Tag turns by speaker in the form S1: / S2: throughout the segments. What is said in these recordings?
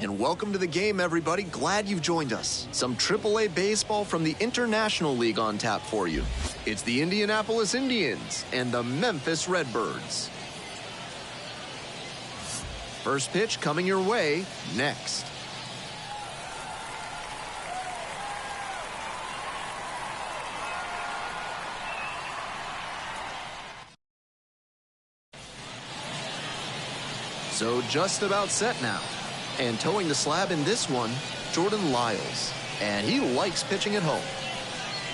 S1: And welcome to the game, everybody. Glad you've joined us. Some AAA baseball from the International League on tap for you. It's the Indianapolis Indians and the Memphis Redbirds. First pitch coming your way next. So just about set now. And towing the slab in this one, Jordan Lyles. And he likes pitching at home.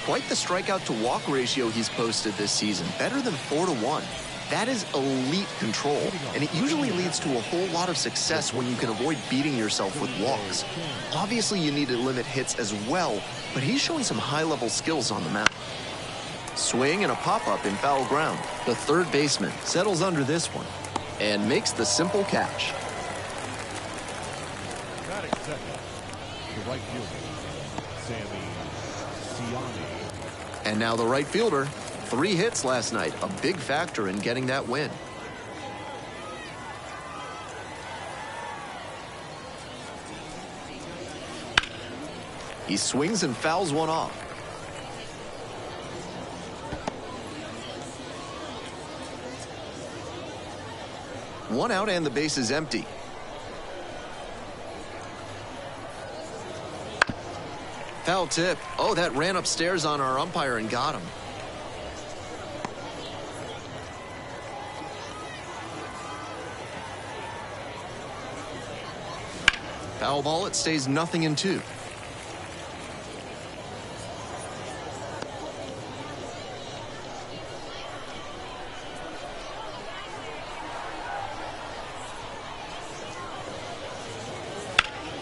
S1: Quite the strikeout-to-walk ratio he's posted this season, better than 4-1. That is elite control, and it usually leads to a whole lot of success when you can avoid beating yourself with walks. Obviously, you need to limit hits as well, but he's showing some high-level skills on the mound. Swing and a pop-up in foul ground. The third baseman settles under this one and makes the simple catch.
S2: Second, the right fielder, MLB.
S1: And now the right fielder. 3 hits last night, a big factor in getting that win. He swings and fouls one off. One out and the base is empty. Foul tip. Oh, that ran upstairs on our umpire and got him. Foul ball, it stays 0-2.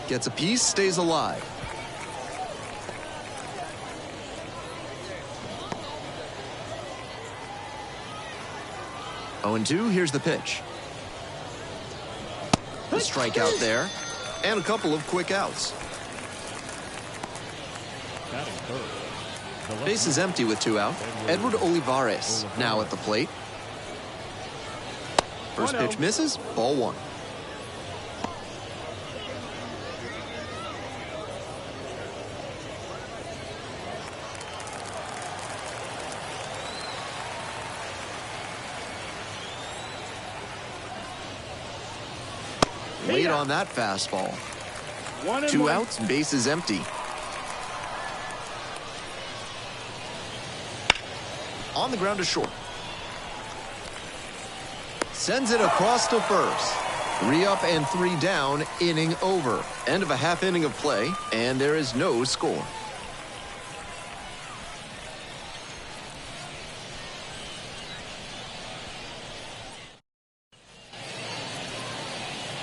S1: Gets a piece, stays alive. Oh, 0-2, here's the pitch. A strikeout there, and a couple of quick outs. Base is empty with 2 out. Edward Olivares now at the plate. First pitch misses, ball 1. Late on that fastball. 2 outs, base is empty. On the ground to short. Sends it across to first. 3 up and 3 down, inning over. End of a half inning of play, and there is no score.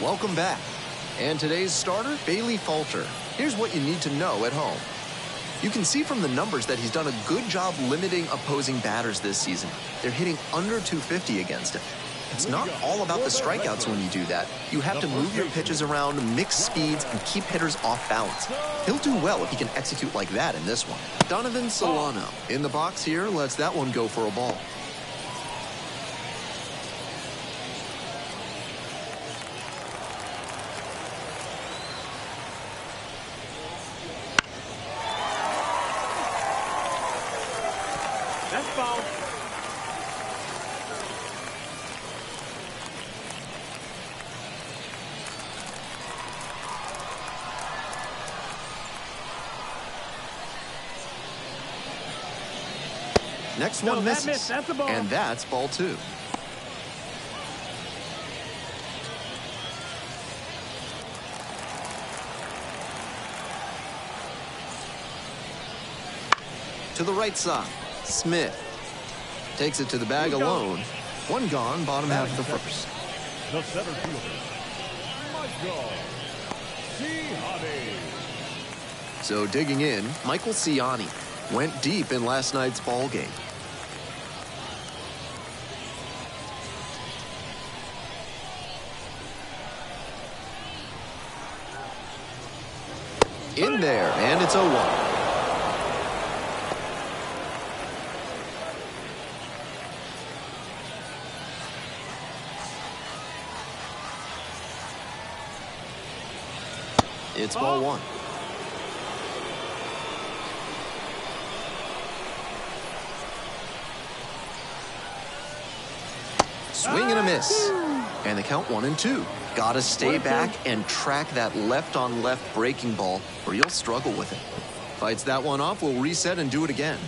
S1: Welcome back. And today's starter, Bailey Falter. Here's what you need to know at home. You can see from the numbers that he's done a good job limiting opposing batters this season. They're hitting under 250 against him. It's not all about the strikeouts when you do that. You have to move your pitches around, mix speeds, and keep hitters off balance. He'll do well if he can execute like that in this one. Donovan Solano in the box here, lets that one go for a ball.
S3: That's foul.
S1: Next one misses,
S3: that's a ball.
S1: and that's ball 2. To the right side. Smith takes it to the bag alone. 1 gone, bottom half of the first.
S2: The center fielder, Michael Ciani.
S1: So digging in, Michael Ciani went deep in last night's ball game. In there, and it's 0-1. It's ball one. Swing and a miss. And the count 1-2. Gotta stay back and track that left-on-left breaking ball, or you'll struggle with it. Fights that one off, we'll reset and do it again.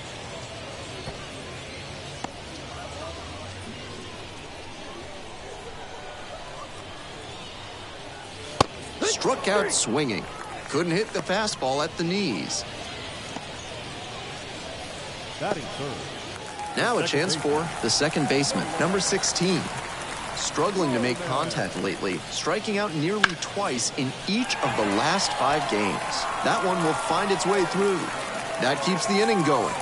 S1: Struck out swinging. Couldn't hit the fastball at the knees.
S2: Batting third.
S1: Now a chance for the second baseman, number 16. Struggling to make contact lately, striking out nearly twice in each of the last 5 games. That one will find its way through. That keeps the inning going.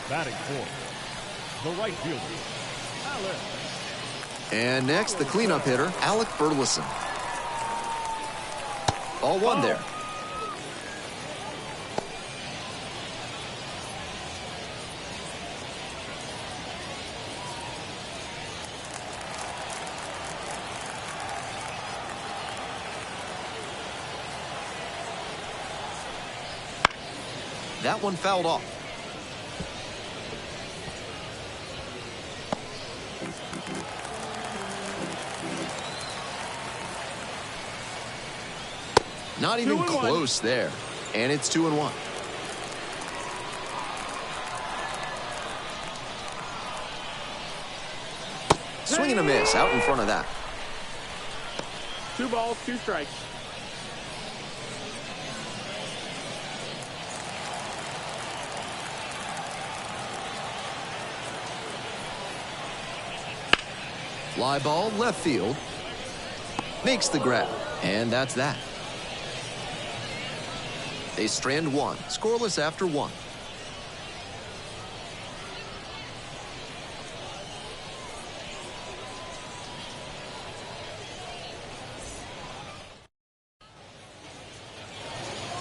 S2: Batting fourth. The right fielder, Alex.
S1: And next, the cleanup hitter, Alec Burleson. Ball one there. That one fouled off. Not even close there. And it's 2-1. Swing and a miss out in front of that.
S3: 2 balls, 2 strikes.
S1: Fly ball left field. Makes the grab. And that's that. They strand one, scoreless after 1.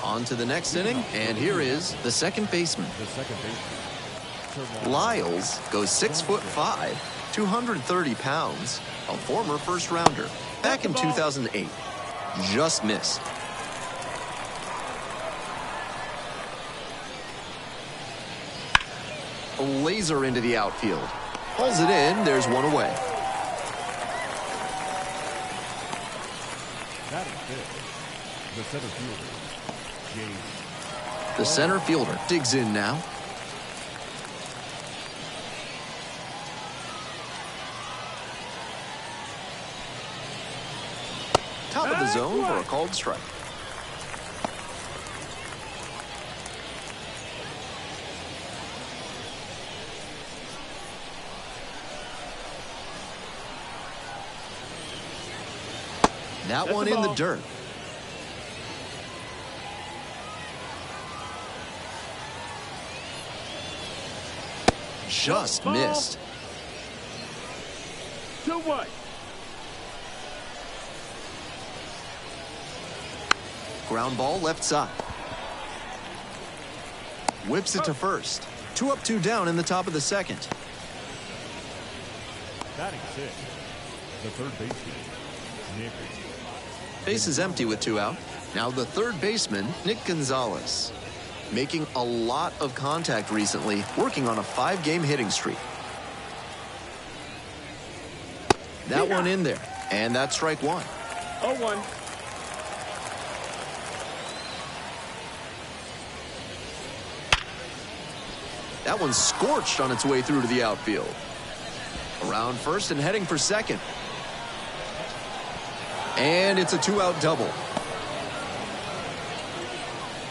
S1: On to the next inning, and here is the second baseman.
S2: The second baseman.
S1: Lyles goes 6'5", 230 pounds, a former first rounder. Back in 2008, just missed. A laser into the outfield. Pulls it in, there's one away.
S2: Batting fifth. The center fielder, James.
S1: The center fielder digs in now. Top of the zone for a called strike. That one in the dirt. Just missed.
S3: 2-1.
S1: Ground ball left side. Whips it to first. 2 up, 2 down in the top of the second.
S2: Batting sixth. The third baseman, Nick.
S1: Base is empty with 2 out. Now the third baseman, Nick Gonzalez. Making a lot of contact recently, working on a 5-game hitting streak. That one in there, and that's strike 1.
S3: 0-1.
S1: That one's scorched on its way through to the outfield. Around first and heading for second. And it's a 2-out double.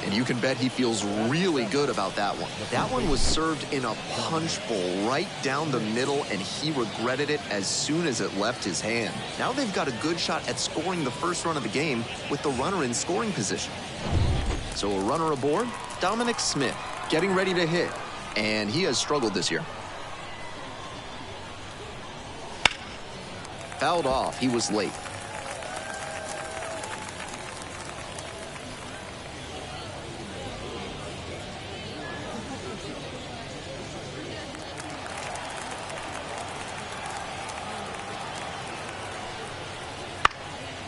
S1: And you can bet he feels really good about that one. That one was served in a punch bowl right down the middle, and he regretted it as soon as it left his hand. Now they've got a good shot at scoring the first run of the game with the runner in scoring position. So a runner aboard, Dominic Smith, getting ready to hit. And he has struggled this year. Fouled off. He was late.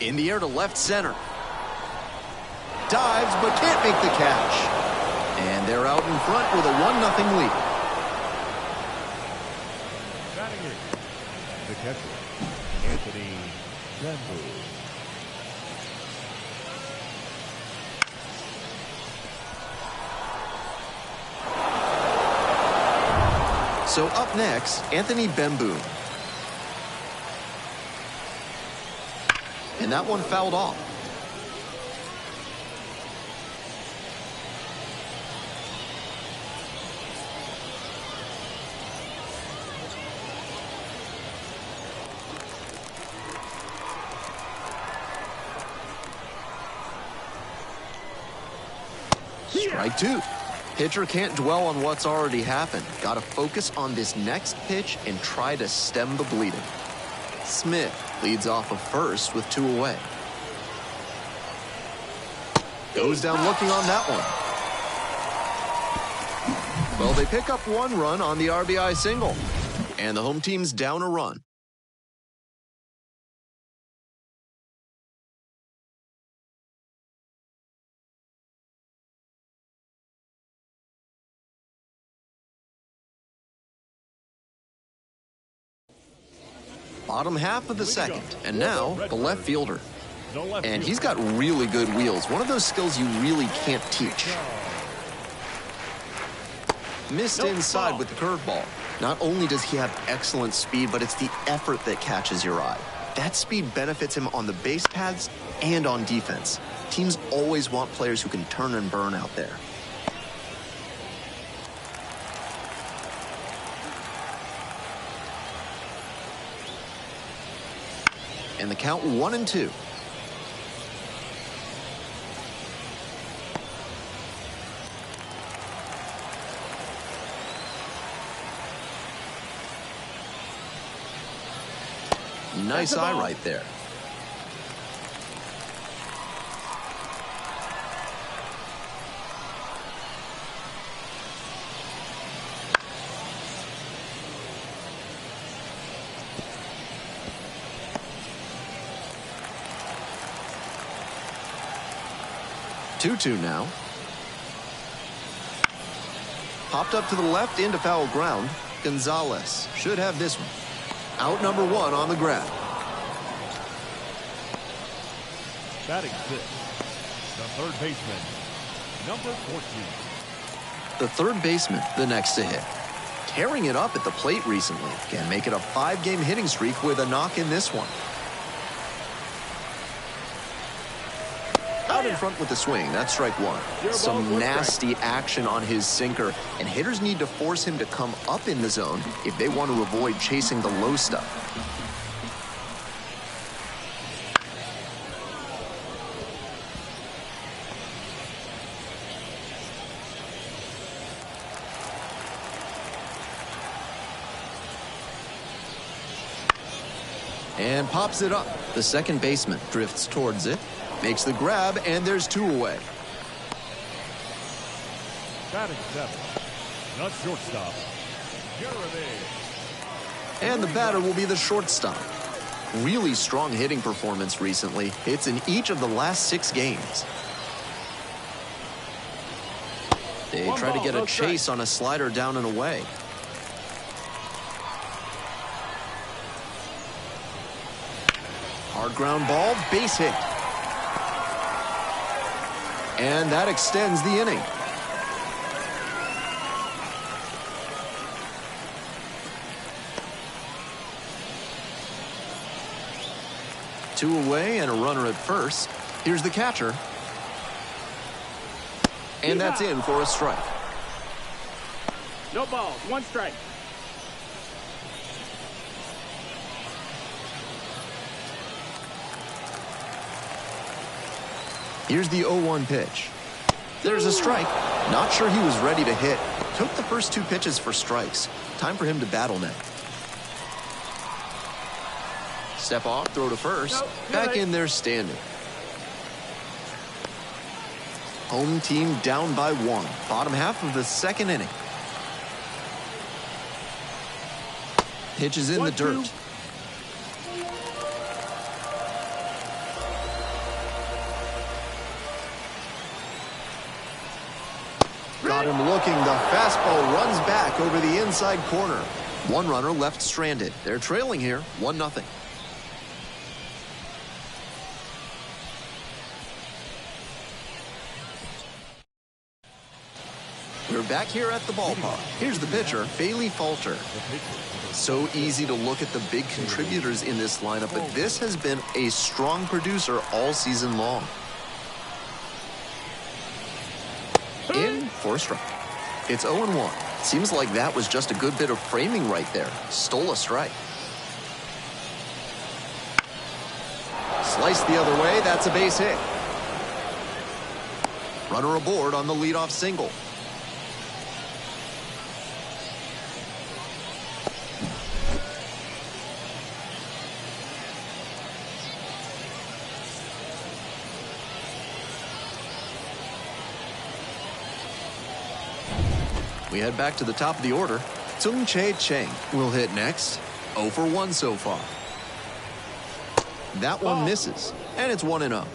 S1: In the air to left center. Dives, but can't make the catch. And they're out in front with a 1-0 lead.
S2: Batting in, the catcher, Anthony Bamboo.
S1: So up next, Anthony Bamboo. And that one fouled off. Strike two. Pitcher can't dwell on what's already happened. Got to focus on this next pitch and try to stem the bleeding. Smith leads off of first with 2 away. Goes down looking on that one. Well, they pick up 1 run on the RBI single. And the home team's down a run. Bottom half of the second, and now the left fielder. And he's got really good wheels, one of those skills you really can't teach. Missed inside with the curveball. Not only does he have excellent speed, but it's the effort that catches your eye. That speed benefits him on the base paths and on defense. Teams always want players who can turn and burn out there. And the count 1-2. Nice eye right there. Two now. Popped up to the left into foul ground. Gonzalez should have this one. Out number 1 on the grab.
S2: Batting fifth, the third baseman, number 14.
S1: The third baseman, the next to hit. Tearing it up at the plate recently. Can make it a 5-game hitting streak with a knock in this one. Out in front with the swing, that's strike 1. Some nasty action on his sinker, and hitters need to force him to come up in the zone if they want to avoid chasing the low stuff. And pops it up. The second baseman drifts towards it. Makes the grab, and there's 2 away.
S2: Batting 7, the shortstop, Jeremy.
S1: And the batter will be the shortstop. Really strong hitting performance recently. Hits in each of the last 6 games. They try to get a chase on a slider down and away. Hard ground ball, base hit. And that extends the inning. Two away and a runner at first. Here's the catcher. And that's in for a strike.
S3: No balls, 1 strike.
S1: Here's the 0-1 pitch. There's a strike. Not sure he was ready to hit. Took the first 2 pitches for strikes. Time for him to battle now. Step off, throw to first. Back in there standing. Home team down by 1. Bottom half of the second inning. Pitch is in the dirt. Got him looking. The fastball runs back over the inside corner. One runner left stranded. They're trailing here, 1-0. We're back here at the ballpark. Here's the pitcher, Bailey Falter. So easy to look at the big contributors in this lineup, but this has been a strong producer all season long. In for a strike. It's 0-1. Seems like that was just a good bit of framing right there. Stole a strike. Sliced the other way. That's a base hit. Runner aboard on the leadoff single. We head back to the top of the order. Tsung-Che Cheng will hit next. 0 for 1 so far. That one misses, and it's 1-0.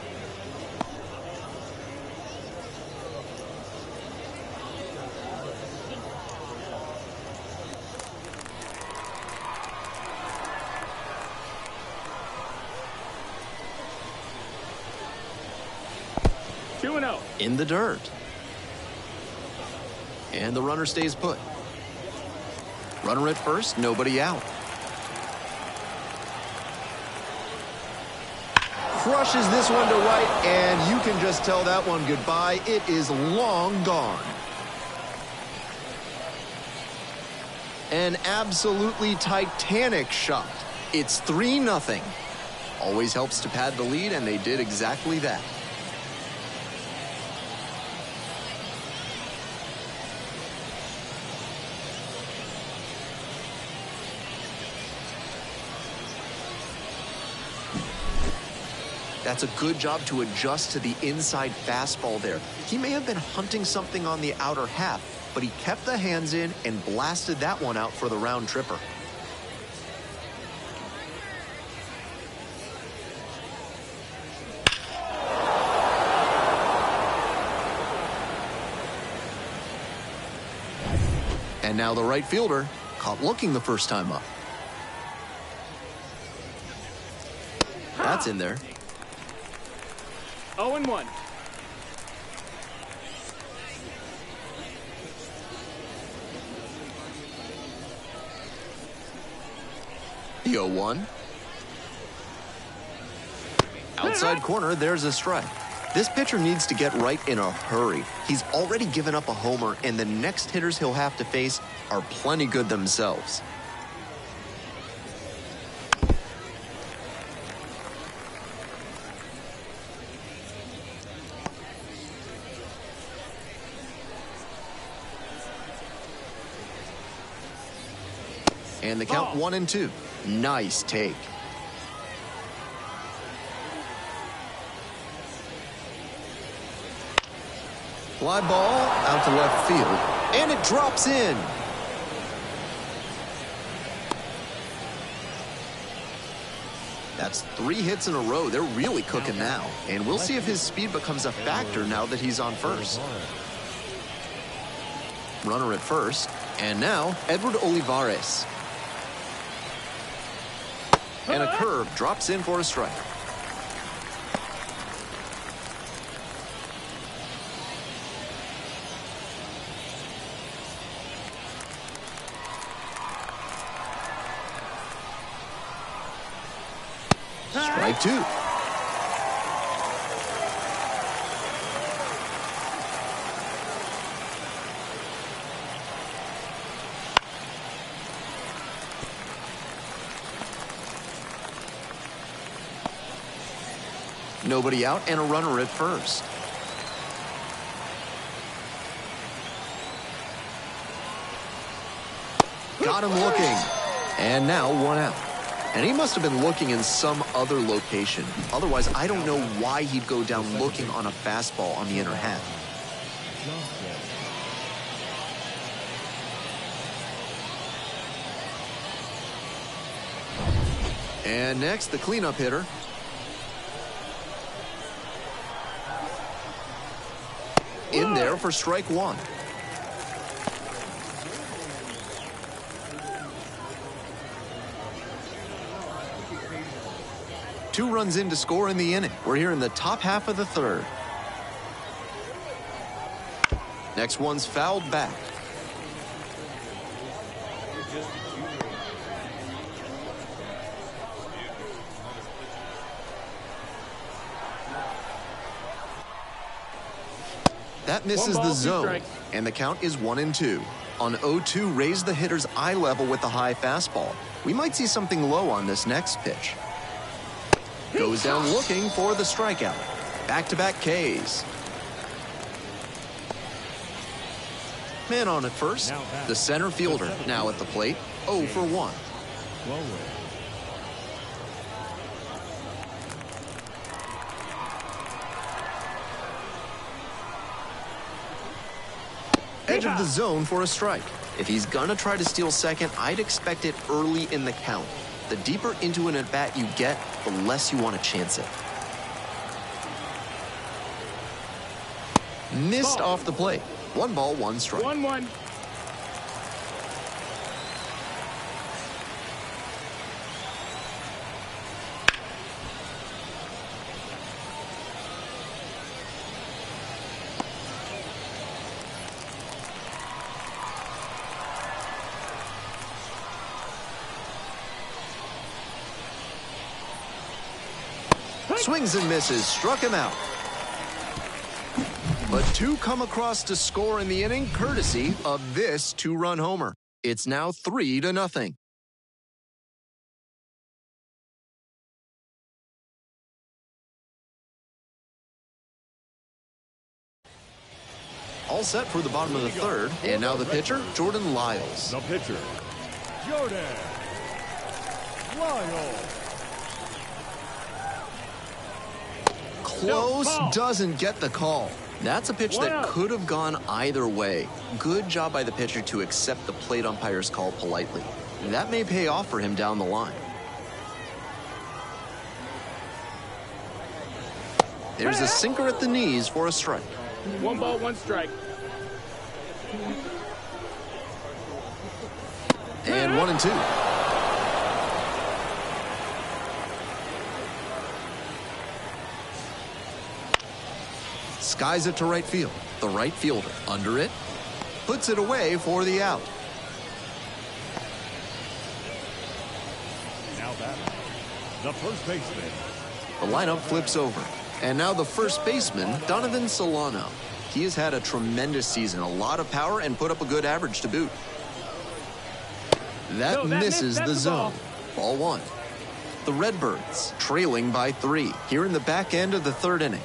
S1: In the dirt. And the runner stays put. Runner at first, nobody out. Crushes this one to right, and you can just tell that one goodbye. It is long gone. An absolutely titanic shot. It's 3-0. Always helps to pad the lead, and they did exactly that. That's a good job to adjust to the inside fastball there. He may have been hunting something on the outer half, but he kept the hands in and blasted that one out for the round tripper. And now the right fielder caught looking the first time up. That's in there.
S3: 0-1.
S1: The 0-1. Outside corner, there's a strike. This pitcher needs to get right in a hurry. He's already given up a homer, and the next hitters he'll have to face are plenty good themselves. And the count 1-2. Nice take. Fly ball out to left field, and it drops in. That's 3 hits in a row. They're really cooking now. And we'll see if his speed becomes a factor now that he's on first. Runner at first, and now Edward Olivares. And a curve drops in for a strike. Strike 2. Nobody out and a runner at first. Got him looking. And now 1 out. And he must have been looking in some other location. Otherwise, I don't know why he'd go down looking on a fastball on the inner half. And next, the cleanup hitter. In there for strike 1. 2 runs in to score in the inning. We're here in the top half of the third. Next one's fouled back. That misses the zone, and the count is 1-2. On 0-2, raise the hitter's eye level with the high fastball. We might see something low on this next pitch. Goes down looking for the strikeout. Back-to-back Ks. Man on at first. The center fielder now at the plate. 0 for 1. Edge of the zone for a strike. If he's gonna try to steal second, I'd expect it early in the count. The deeper into an at-bat you get, the less you want to chance it. Missed off the plate. 1 ball, 1 strike.
S3: 1-1.
S1: Swings and misses, struck him out. But 2 come across to score in the inning, courtesy of this 2-run homer. It's now 3-0. All set for the bottom of the third, and now the pitcher, Jordan Lyles.
S2: The pitcher, Jordan Lyles.
S1: Close, doesn't get the call. That's a pitch that could have gone either way. Good job by the pitcher to accept the plate umpire's call politely. That may pay off for him down the line. There's a sinker at the knees for a strike.
S3: 1 ball, 1 strike.
S1: And 1-2. Skies it to right field. The right fielder under it. Puts it away for the out.
S2: Now batting, the first baseman.
S1: The lineup flips over. And now the first baseman, Donovan Solano. He has had a tremendous season. A lot of power and put up a good average to boot. That misses the zone. Ball 1. The Redbirds trailing by 3 here in the back end of the third inning.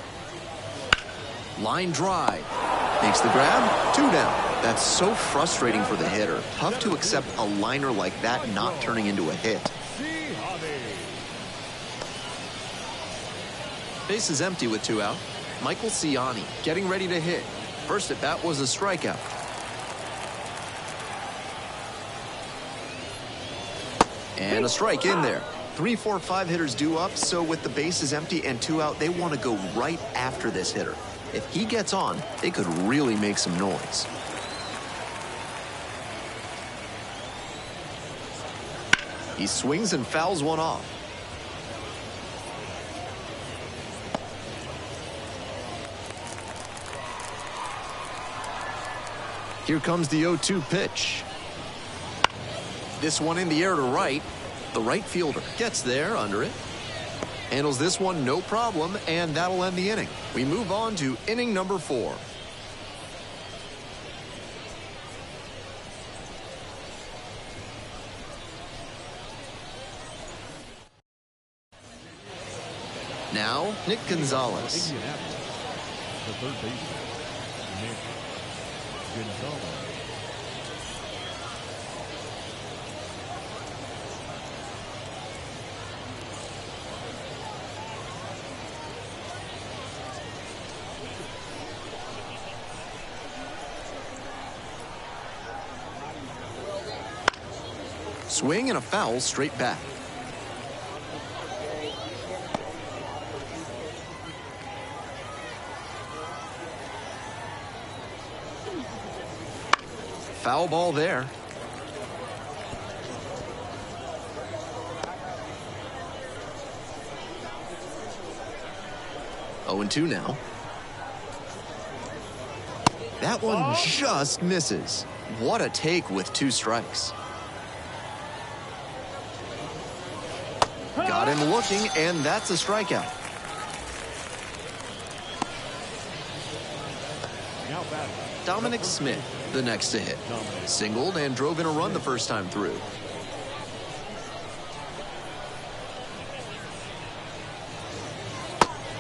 S1: Line drive. Makes the grab. 2 down. That's so frustrating for the hitter. Tough to accept a liner like that not turning into a hit. Base is empty with 2 out. Michael Ciani getting ready to hit. First at bat was a strikeout. And a strike in there. 3, 4, 5 hitters due up, so with the bases empty and 2 out, they want to go right after this hitter. If he gets on, they could really make some noise. He swings and fouls one off. Here comes the 0-2 pitch. This one in the air to right. The right fielder gets there under it. Handles this one no problem, and that'll end the inning. We move on to inning number 4. Now, Nick Gonzalez.
S2: Indianapolis, the third baseman, Nick Gonzalez.
S1: Swing and a foul straight back. Foul ball there. 0-2 now. That one just misses. What a take with 2 strikes. Got him looking, and that's a strikeout. Dominic Smith, the next to hit. Singled and drove in a run the first time through.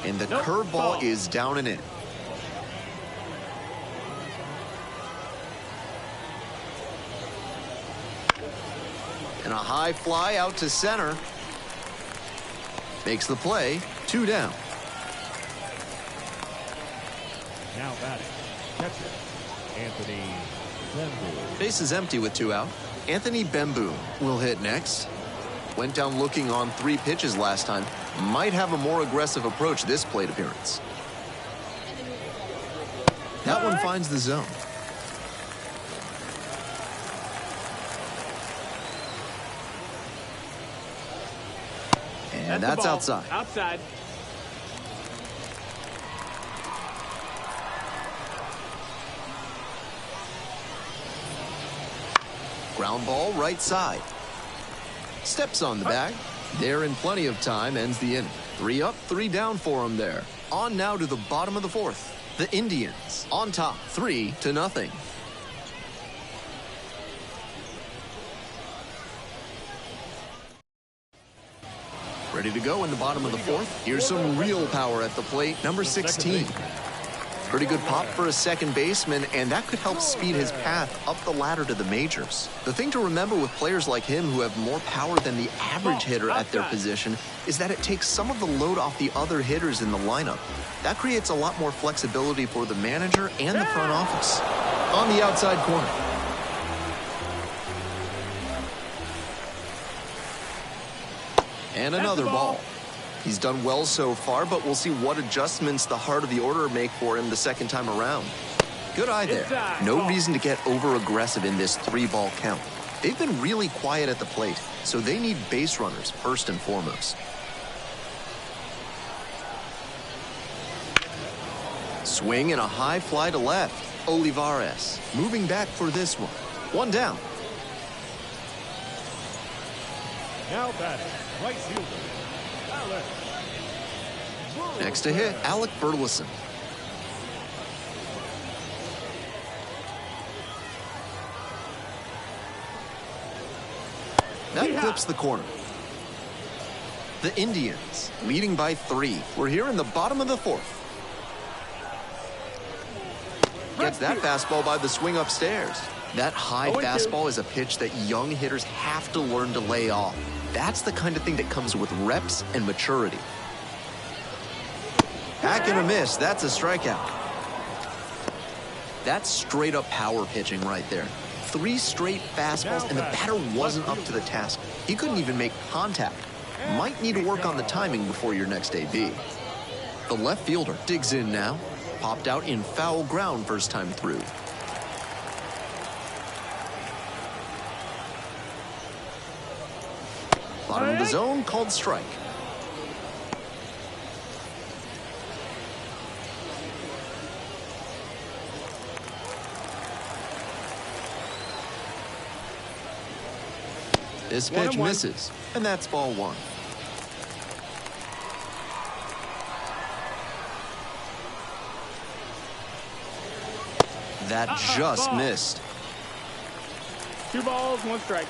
S1: And the curveball is down and in. And a high fly out to center. Makes the play, 2 down.
S2: Now batting, catcher, Anthony Bemboom.
S1: Base is empty with 2 out. Anthony Bemboom will hit next. Went down looking on 3 pitches last time. Might have a more aggressive approach this plate appearance. That one finds the zone. And that's outside.
S3: Outside.
S1: Ground ball right side. Steps on the bag. There in plenty of time, ends the inning. 3 up, 3 down for him there. On now to the bottom of the 4th. The Indians on top, 3-0. Ready to go in the bottom of the 4th. Here's some real power at the plate. Number 16. Pretty good pop for a second baseman, and that could help speed his path up the ladder to the majors. The thing to remember with players like him who have more power than the average hitter at their position is that it takes some of the load off the other hitters in the lineup. That creates a lot more flexibility for the manager and the front office. On the outside corner. And another ball. He's done well so far, but we'll see what adjustments the heart of the order make for him the second time around. Good eye there. No reason to get over-aggressive in this 3-ball count. They've been really quiet at the plate, so they need base runners first and foremost. Swing and a high fly to left. Olivares moving back for this one. 1 down.
S2: Now batting, right fielder, Alec.
S1: Next to hit, Alec Burleson. That clips the corner. The Indians leading by 3. We're here in the bottom of the 4th. Gets that fastball by the swing upstairs. That high fastball is a pitch that young hitters have to learn to lay off. That's the kind of thing that comes with reps and maturity. Back and a miss. That's a strikeout. That's straight up power pitching right there. 3 straight fastballs, and the batter wasn't up to the task. He couldn't even make contact. Might need to work on the timing before your next AB. The left fielder digs in now. Popped out in foul ground first time through. Bottom of the zone, called strike. This pitch misses, and that's ball 1. That just missed.
S3: 2 balls, 1 strike.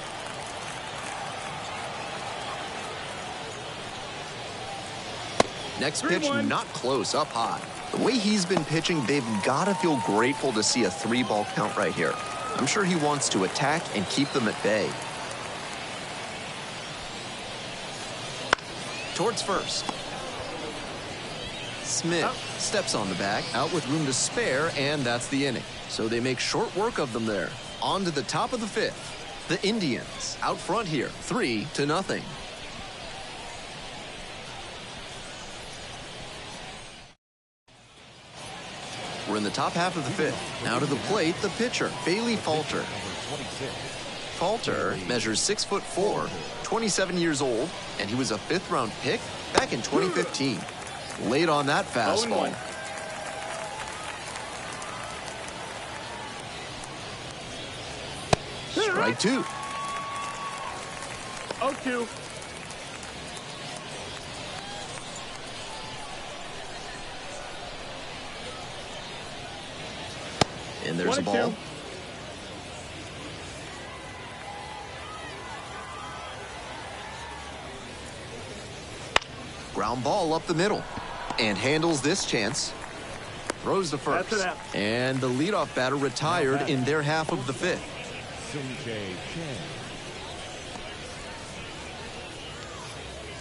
S1: Next pitch, not close, up high. The way he's been pitching, they've got to feel grateful to see a 3-ball count right here. I'm sure he wants to attack and keep them at bay. Towards first. Smith steps on the bag, out with room to spare, and that's the inning. So they make short work of them there. On to the top of the 5th. The Indians out front here, 3-0. We're in the top half of the 5th. Now to the plate, the pitcher, Bailey Falter. Falter measures 6'4", 27 years old, and he was a 5th-round pick back in 2015. Late on that
S3: 0 and
S1: fastball.
S3: 1.
S1: Strike 2.
S3: 0-2.
S1: And there's a ball.
S3: 1-2.
S1: Ground ball up the middle. And handles this chance. Throws the first.
S3: That's an out.
S1: And the leadoff batter retired in their half of the 5th.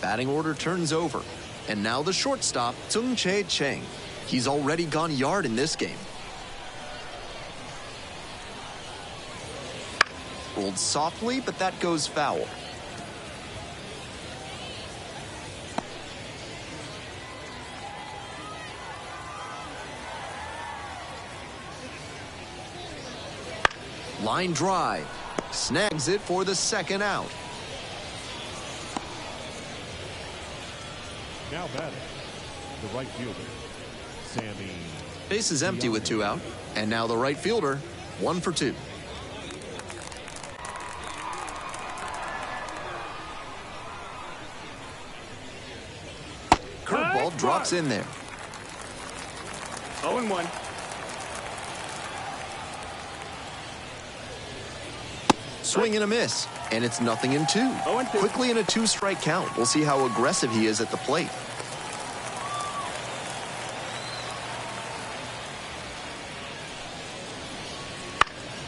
S1: Batting order turns over. And now the shortstop, Sung-Chae Chang. He's already gone yard in this game. Rolled softly, but that goes foul. Line drive. Snags it for the second out.
S2: Now batting, the right fielder, Sammy.
S1: Base is empty with 2 out. And now the right fielder, 1 for 2. Curveball drops in there.
S3: 0 and 1.
S1: Swing and a miss. And it's 0-2.
S3: 0-2.
S1: Quickly in a 2-strike count. We'll see how aggressive he is at the plate.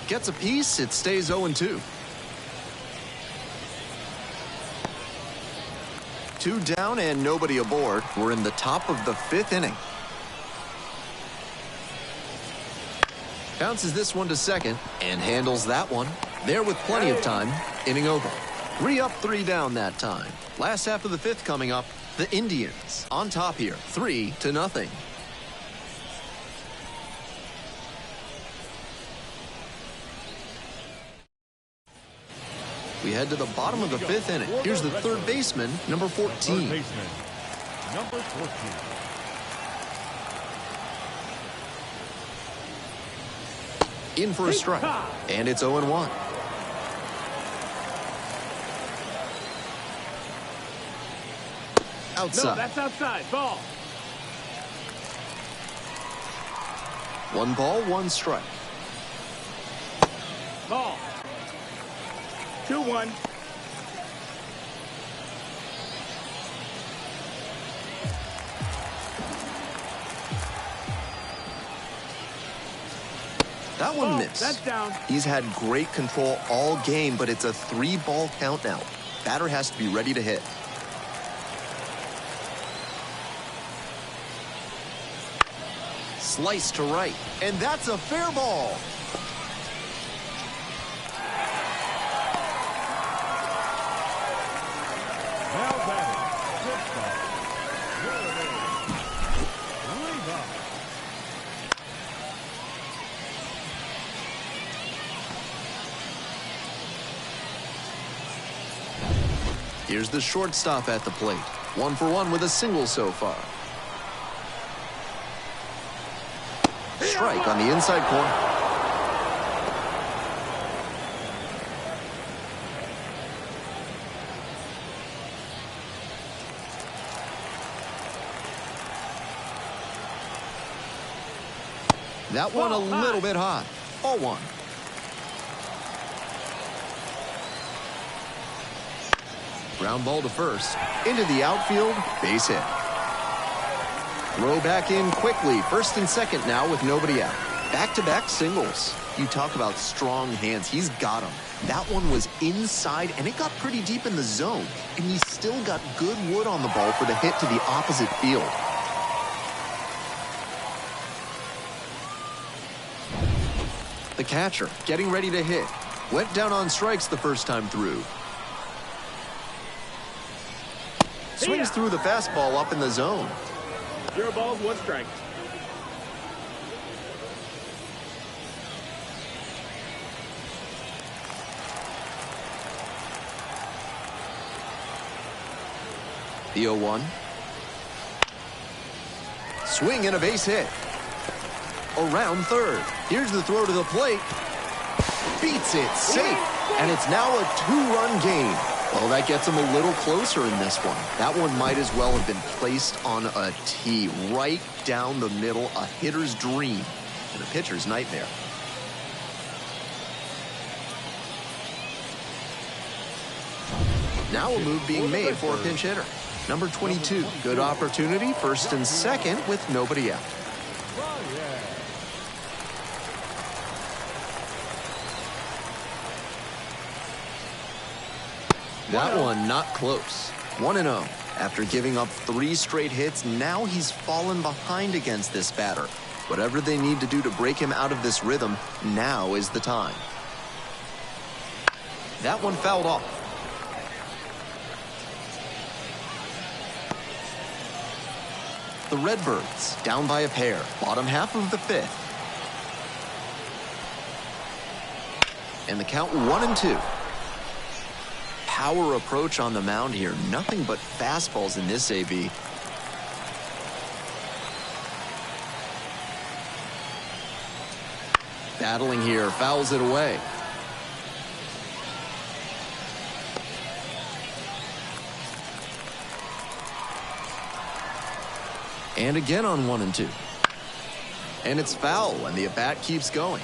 S1: Gets a piece. It stays 0-2. 2 down and nobody aboard. We're in the top of the 5th inning. Bounces this one to second and handles that one. There with plenty of time. Inning over. 3 up, 3 down that time. Last half of the 5th coming up. The Indians on top here, 3-0. We head to the bottom of the 5th inning. Here's the third baseman, number 14.
S2: Third baseman, number 14.
S1: In for a strike. And it's 0-1. Outside.
S3: No, that's outside. Ball.
S1: 1 ball, 1 strike.
S3: Ball. 2-1.
S1: That one missed.
S3: That's down.
S1: He's had great control all game, but it's a 3-ball count now. Batter has to be ready to hit. Slice to right, and that's a fair ball.
S2: Now batting, shortstop, Redbirds.
S1: Here's the shortstop at the plate. 1 for 1 with a single so far. Strike on the inside corner. That one a little bit high. 0-1. Ground ball to first. Into the outfield. Base hit. Throw back in quickly. First and second now with nobody out. Back-to-back singles. You talk about strong hands. He's got them. That one was inside, and it got pretty deep in the zone. And he still got good wood on the ball for the hit to the opposite field. The catcher getting ready to hit. Went down on strikes the first time through. Swings through the fastball up in the zone.
S3: 0 balls, 1 strike.
S1: The 0-1. swing and a base hit. Around third. Here's the throw to the plate. Beats it, safe. And it's now a 2-run game. Well, that gets him a little closer in this one. That one might as well have been placed on a tee right down the middle, a hitter's dream and a pitcher's nightmare. Now a move being made for a pinch hitter. Number 22, good opportunity, first and second with nobody out. That one not close. 1-0. After giving up 3 straight hits, now he's fallen behind against this batter. Whatever they need to do to break him out of this rhythm, now is the time. That one fouled off. The Redbirds down by a pair, bottom half of the 5th. And the count 1-2. Power approach on the mound here. Nothing but fastballs in this AB. Battling here, fouls it away. And again on 1-2. And it's foul when the at-bat keeps going.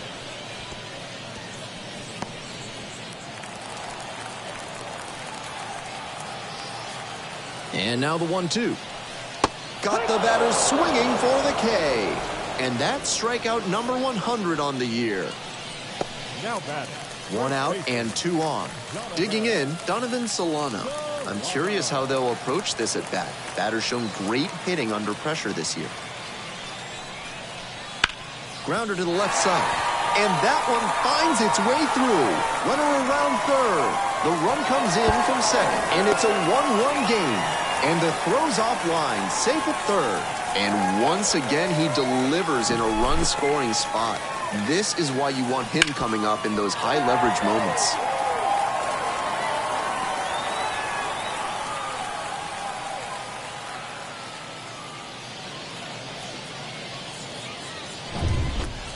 S1: And now the 1-2. Got the batter swinging for the K. And that's strikeout number 100 on the year.
S2: Now batting.
S1: 1 out and 2 on. Digging in, Donovan Solano. I'm curious how they'll approach this at bat. Batter's shown great hitting under pressure this year. Grounder to the left side. And that one finds its way through. Runner around third. The run comes in from second. And it's a 1-1 game. And the throw's offline, safe at third. And once again, he delivers in a run-scoring spot. This is why you want him coming up in those high-leverage moments.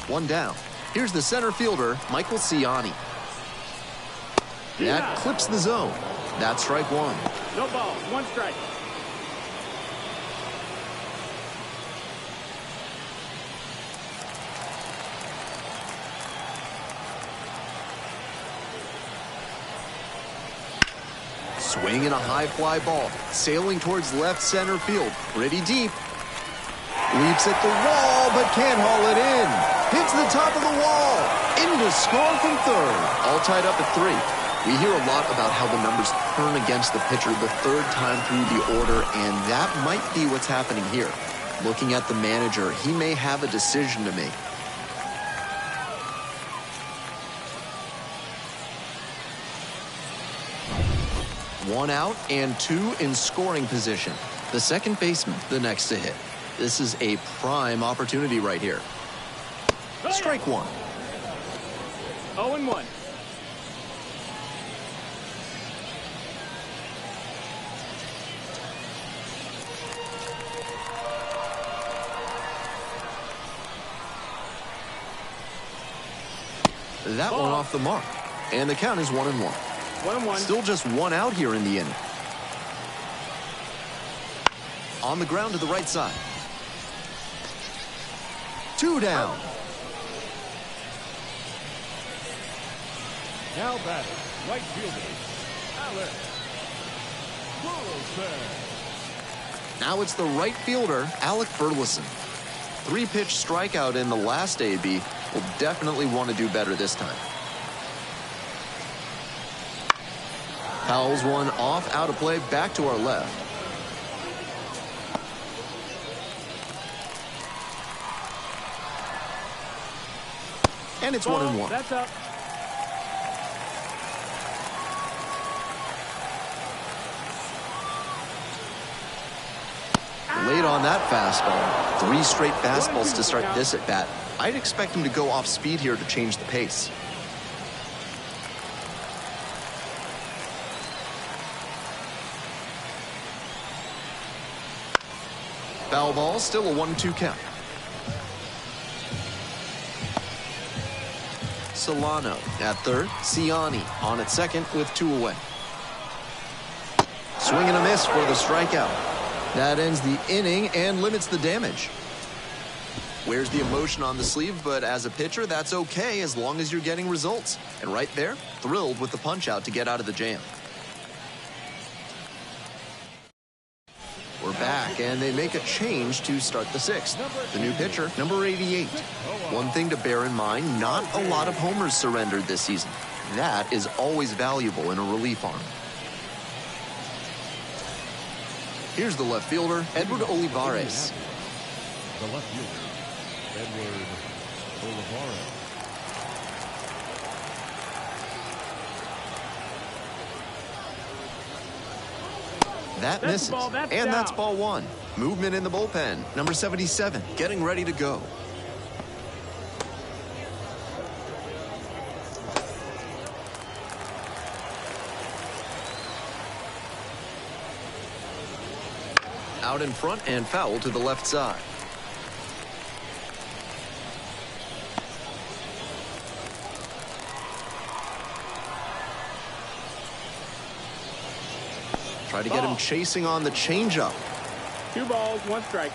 S1: One down. Here's the center fielder, Michael Ciani. That clips the zone. That's strike 1.
S3: No balls, 1 strike.
S1: Swing and a high fly ball. Sailing towards left center field. Pretty deep. Leaps at the wall, but can't haul it in. Hits the top of the wall. In to score from third. All tied up at 3. We hear a lot about how the numbers turn against the pitcher the 3rd time through the order, and that might be what's happening here. Looking at the manager, he may have a decision to make. One out and 2 in scoring position. The second baseman, the next to hit. This is a prime opportunity right here. Strike 1.
S3: 0-1.
S1: That one off the mark. And the count is 1-1.
S3: 1-1.
S1: Still just 1 out here in the inning. On the ground to the right side. 2 down.
S2: Now batting. Right fielder. Alex.
S1: Now it's the right fielder, Alec Burleson. 3-pitch strikeout in the last AB. Will definitely want to do better this time. Fouls one off, out of play, back to our left. And it's 1-1.
S3: That's up.
S1: Late on that fastball. 3 straight fastballs to start this at bat. I'd expect him to go off speed here to change the pace. Foul ball, still a 1-2 count. Solano at third. Ciani on at second with 2 away. Swing and a miss for the strikeout. That ends the inning and limits the damage. Wears the emotion on the sleeve, but as a pitcher, that's okay as long as you're getting results. And right there, thrilled with the punch-out to get out of the jam. We're back, and they make a change to start the 6th. The new pitcher, number 88. One thing to bear in mind, not a lot of homers surrendered this season. That is always valuable in a relief arm. Here's the left fielder, Edward Olivares.
S2: The left fielder, Edward Olivares.
S1: That misses, and that's ball 1. Movement in the bullpen, number 77, getting ready to go. Out in front and foul to the left side. Try to get him chasing on the changeup.
S3: 2 balls, 1 strike.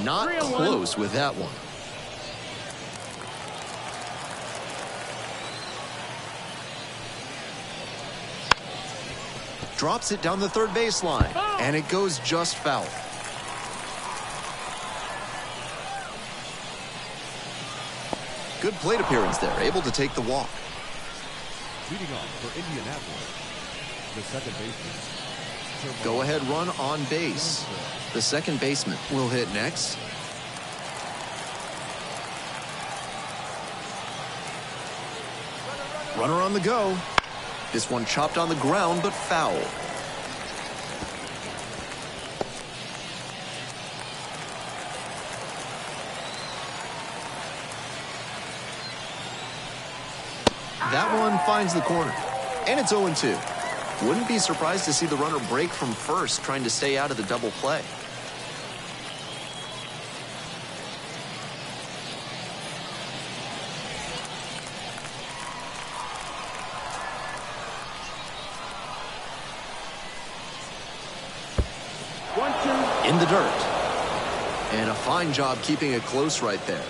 S1: Not close with that one. Drops it down the third baseline, and it goes just foul. Good plate appearance there, able to take the walk.
S2: Leading off for Indianapolis, the second baseman.
S1: Go-ahead run on base. The second baseman will hit next. Runner on the go. This one chopped on the ground, but foul. That one finds the corner, and it's 0-2. Wouldn't be surprised to see the runner break from first, trying to stay out of the double play. In the dirt. And a fine job keeping it close right there.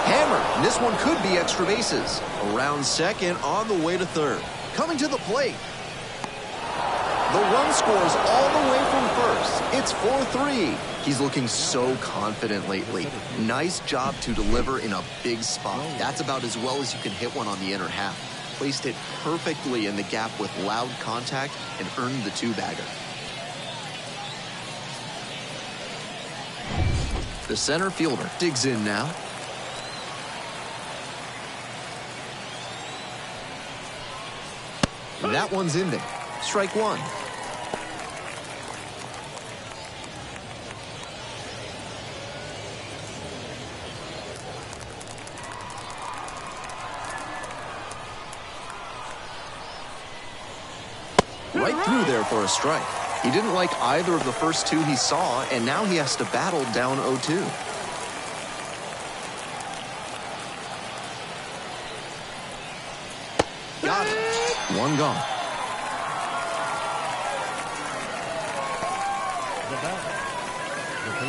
S1: Hammer. This one could be extra bases. Around second, on the way to third. Coming to the plate. The run scores all the way from first. It's 4-3. He's looking so confident lately. Nice job to deliver in a big spot. That's about as well as you can hit one on the inner half. Placed it perfectly in the gap with loud contact and earned the 2-bagger. The center fielder digs in now. That one's in there. Strike 1. Right through there for a strike. He didn't like either of the first 2 he saw, and now he has to battle down 0-2. Got it. One gone.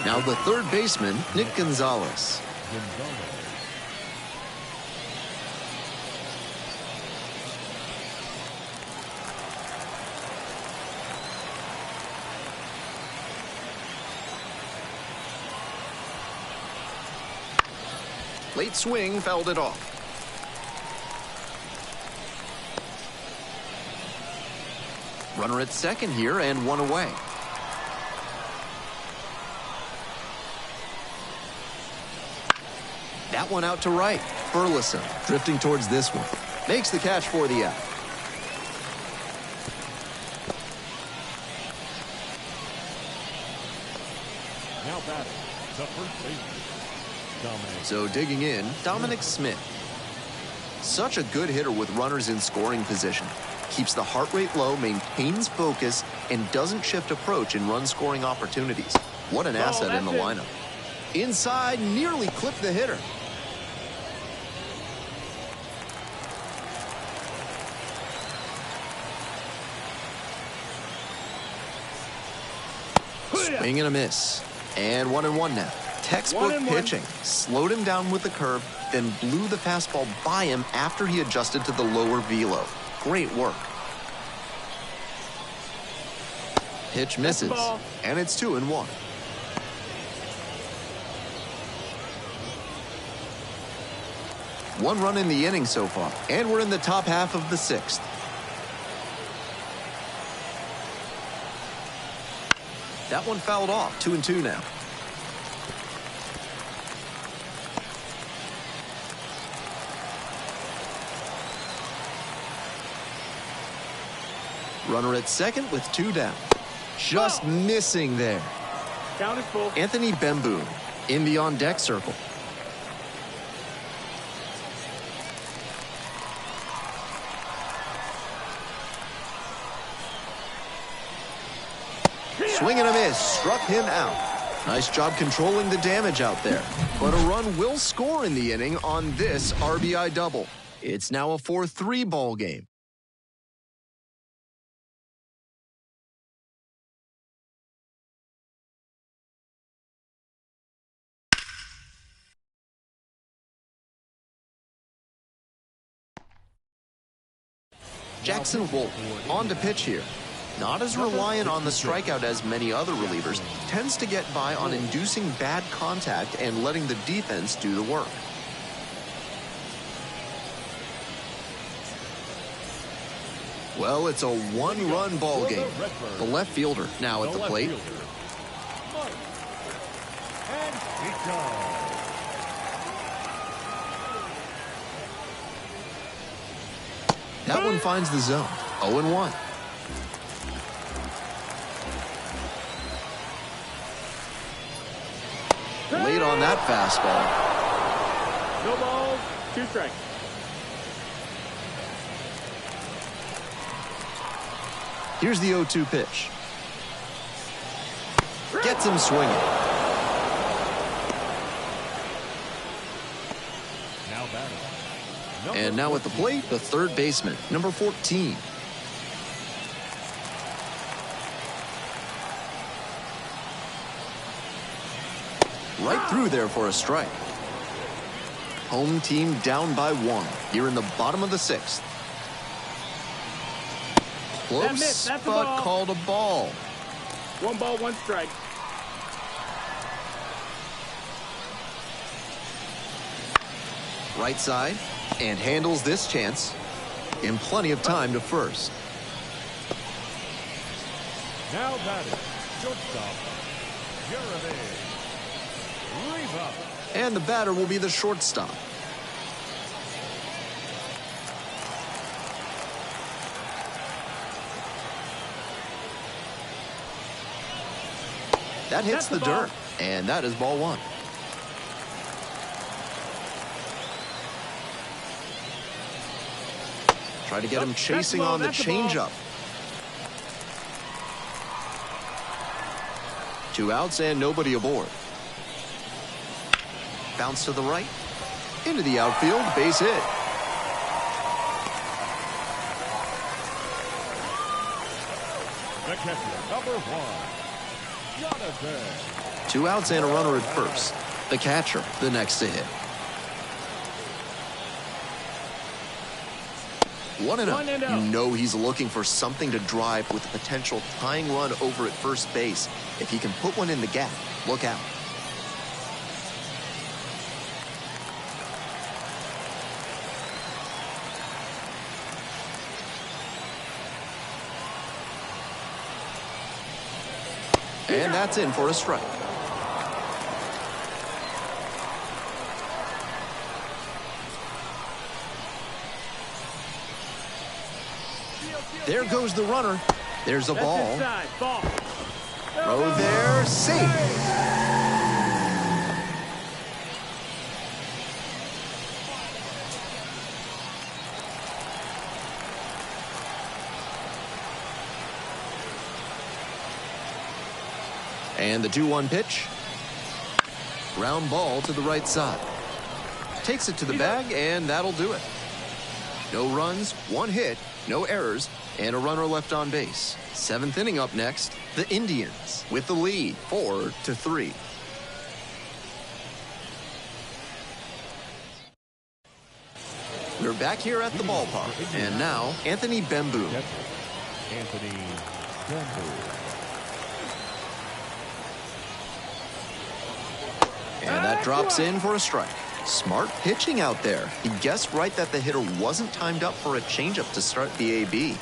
S1: Now the third baseman, Nick Gonzalez. Late swing, fouled it off. Runner at second here and 1 away. That one out to right. Burleson drifting towards this one. Makes the catch for the out.
S2: Now batting, the first baseman, Dominic.
S1: So digging in, Dominic Smith. Such a good hitter with runners in scoring position. Keeps the heart rate low, maintains focus, and doesn't shift approach in run-scoring opportunities. What an asset in the lineup. Inside, nearly clipped the hitter. Swing and a miss. And 1-1 now. Textbook pitching. Slowed him down with the curve, then blew the fastball by him after he adjusted to the lower velo. Great work. Pitch misses, and it's 2-1. One run in the inning so far, and we're in the top half of the 6th. That one fouled off. 2-2 now. Runner at second with 2 down. Just missing there.
S3: Count is full.
S1: Anthony Bemboon in the on-deck circle. Swing and a miss. Struck him out. Nice job controlling the damage out there. But a run will score in the inning on this RBI double. It's now a 4-3 ball game. Jackson Wolf on to pitch here. Not as reliant on the strikeout as many other relievers, tends to get by on inducing bad contact and letting the defense do the work. Well, it's a one-run ball game. The left fielder now at the plate.
S2: And he goes.
S1: That one finds the zone. 0-1. Late on that fastball.
S3: No balls, 2 strikes.
S1: Here's the 0-2 pitch. Gets him swinging.
S2: Now batting.
S1: And now at the plate, the third baseman, number 14. Right through there for a strike. Home team down by 1 here in the bottom of the 6th. Close, but called a ball.
S3: 1 ball, 1 strike.
S1: Right side, and handles this chance in plenty of time to first.
S2: Now batting, shortstop, Jeremy.
S1: And the batter will be the shortstop. That hits the dirt, and that is ball 1. Try to get him chasing on the changeup. 2 outs and nobody aboard. Bounce to the right. Into the outfield. Base hit.
S2: The catcher, number 1, Jonathan.
S1: 2 outs and a runner at first. The catcher, the next to hit. 1-0. You know he's looking for something to drive with a potential tying run over at first base. If he can put one in the gap, look out. And that's in for a strike. There goes the runner. There's a
S3: That's
S1: ball.
S3: inside. Ball.
S1: Throw there. Safe. And the 2-1 pitch. Ground ball to the right side. Takes it to the bag, and that'll do it. No runs, 1 hit, no errors, and a runner left on base. 7th inning up next, the Indians with the lead, 4-3. We're back here at the ballpark, and now Anthony Bemboom.
S2: Anthony Bemboom.
S1: And that drops in for a strike. Smart pitching out there. He guessed right that the hitter wasn't timed up for a changeup to start the AB.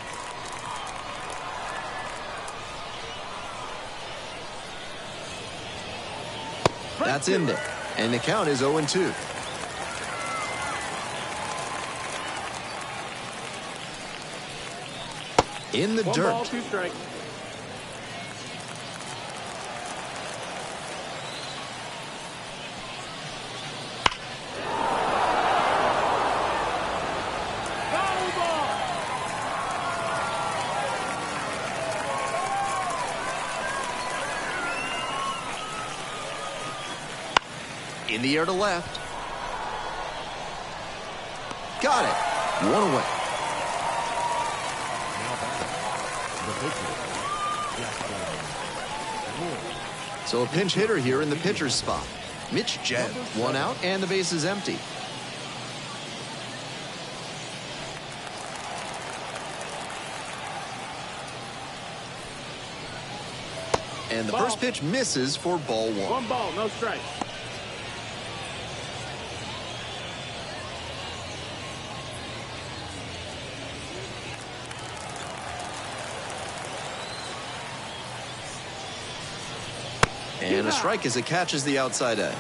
S1: That's in there. And the count is 0-2. In the
S3: 1
S1: dirt.
S3: ball, 2 strikes.
S1: In the air to left. Got it. 1 away.
S2: Now back. The pitcher.
S1: So a pinch hitter here in the pitcher's spot. Mitch Jeb. 1 out and the base is empty. And the first pitch misses for ball 1.
S3: 1 ball, no strikes.
S1: And a strike as it catches the outside edge.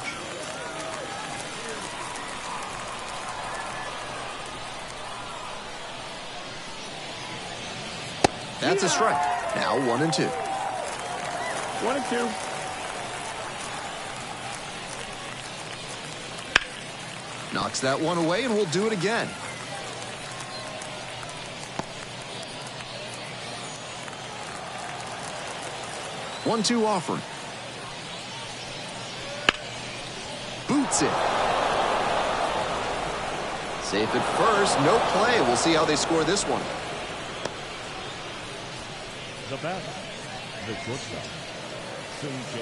S1: That's a strike. Now 1-2.
S3: 1-2.
S1: Knocks that one away, and we'll do it again. One-two offering. Boots it. Safe at first. No play. We'll see how they score this one.
S2: The batter. The shortstop. C.J.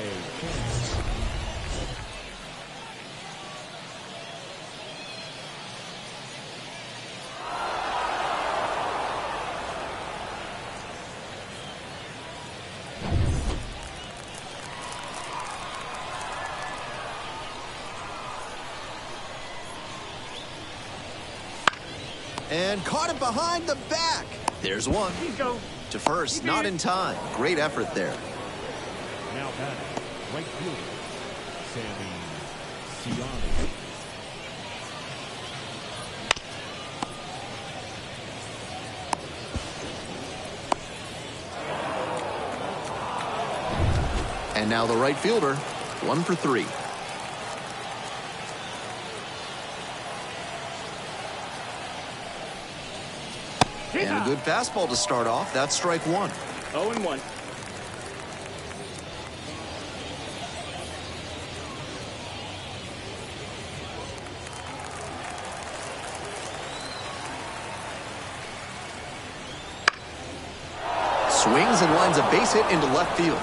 S1: And caught it behind the back. There's one.
S3: Go.
S1: To first, not in time. Great effort there.
S2: Now batting, right fielder, Sammy Siani.
S1: And now the right fielder, 1 for 3. And a good fastball to start off. That's strike 1.
S3: 0-1.
S1: Swings and lines a base hit into left field.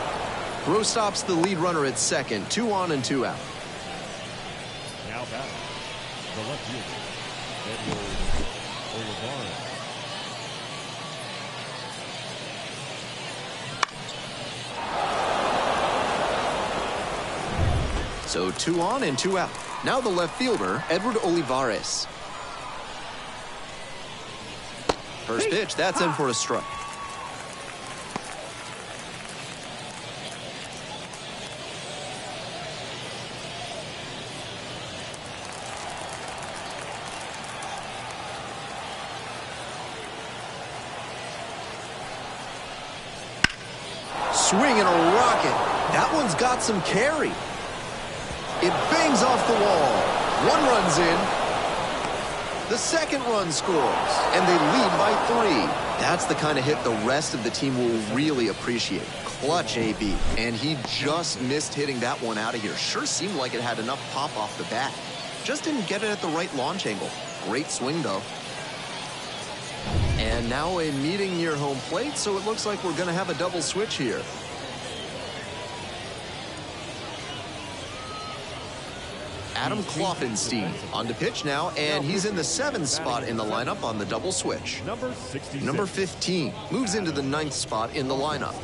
S1: Throw stops the lead runner at second. 2 on and 2 out.
S2: Now batting, the left fielder, Edward Olivares.
S1: So 2 on and 2 out. Now the left fielder, Edward Olivares. First pitch, that's in for a strike. swing and a rocket. That one's got some carry. It bangs off the wall. One run's in. The second run scores, and they lead by 3. That's the kind of hit the rest of the team will really appreciate. Clutch, AB. And he just missed hitting that one out of here. Sure seemed like it had enough pop off the bat. Just didn't get it at the right launch angle. Great swing, though. And now a meeting near home plate, so it looks like we're going to have a double switch here. Adam Kloffenstein on to pitch now, and he's in the 7th spot in the lineup on the double switch. Number 15 moves into the 9th spot in the lineup.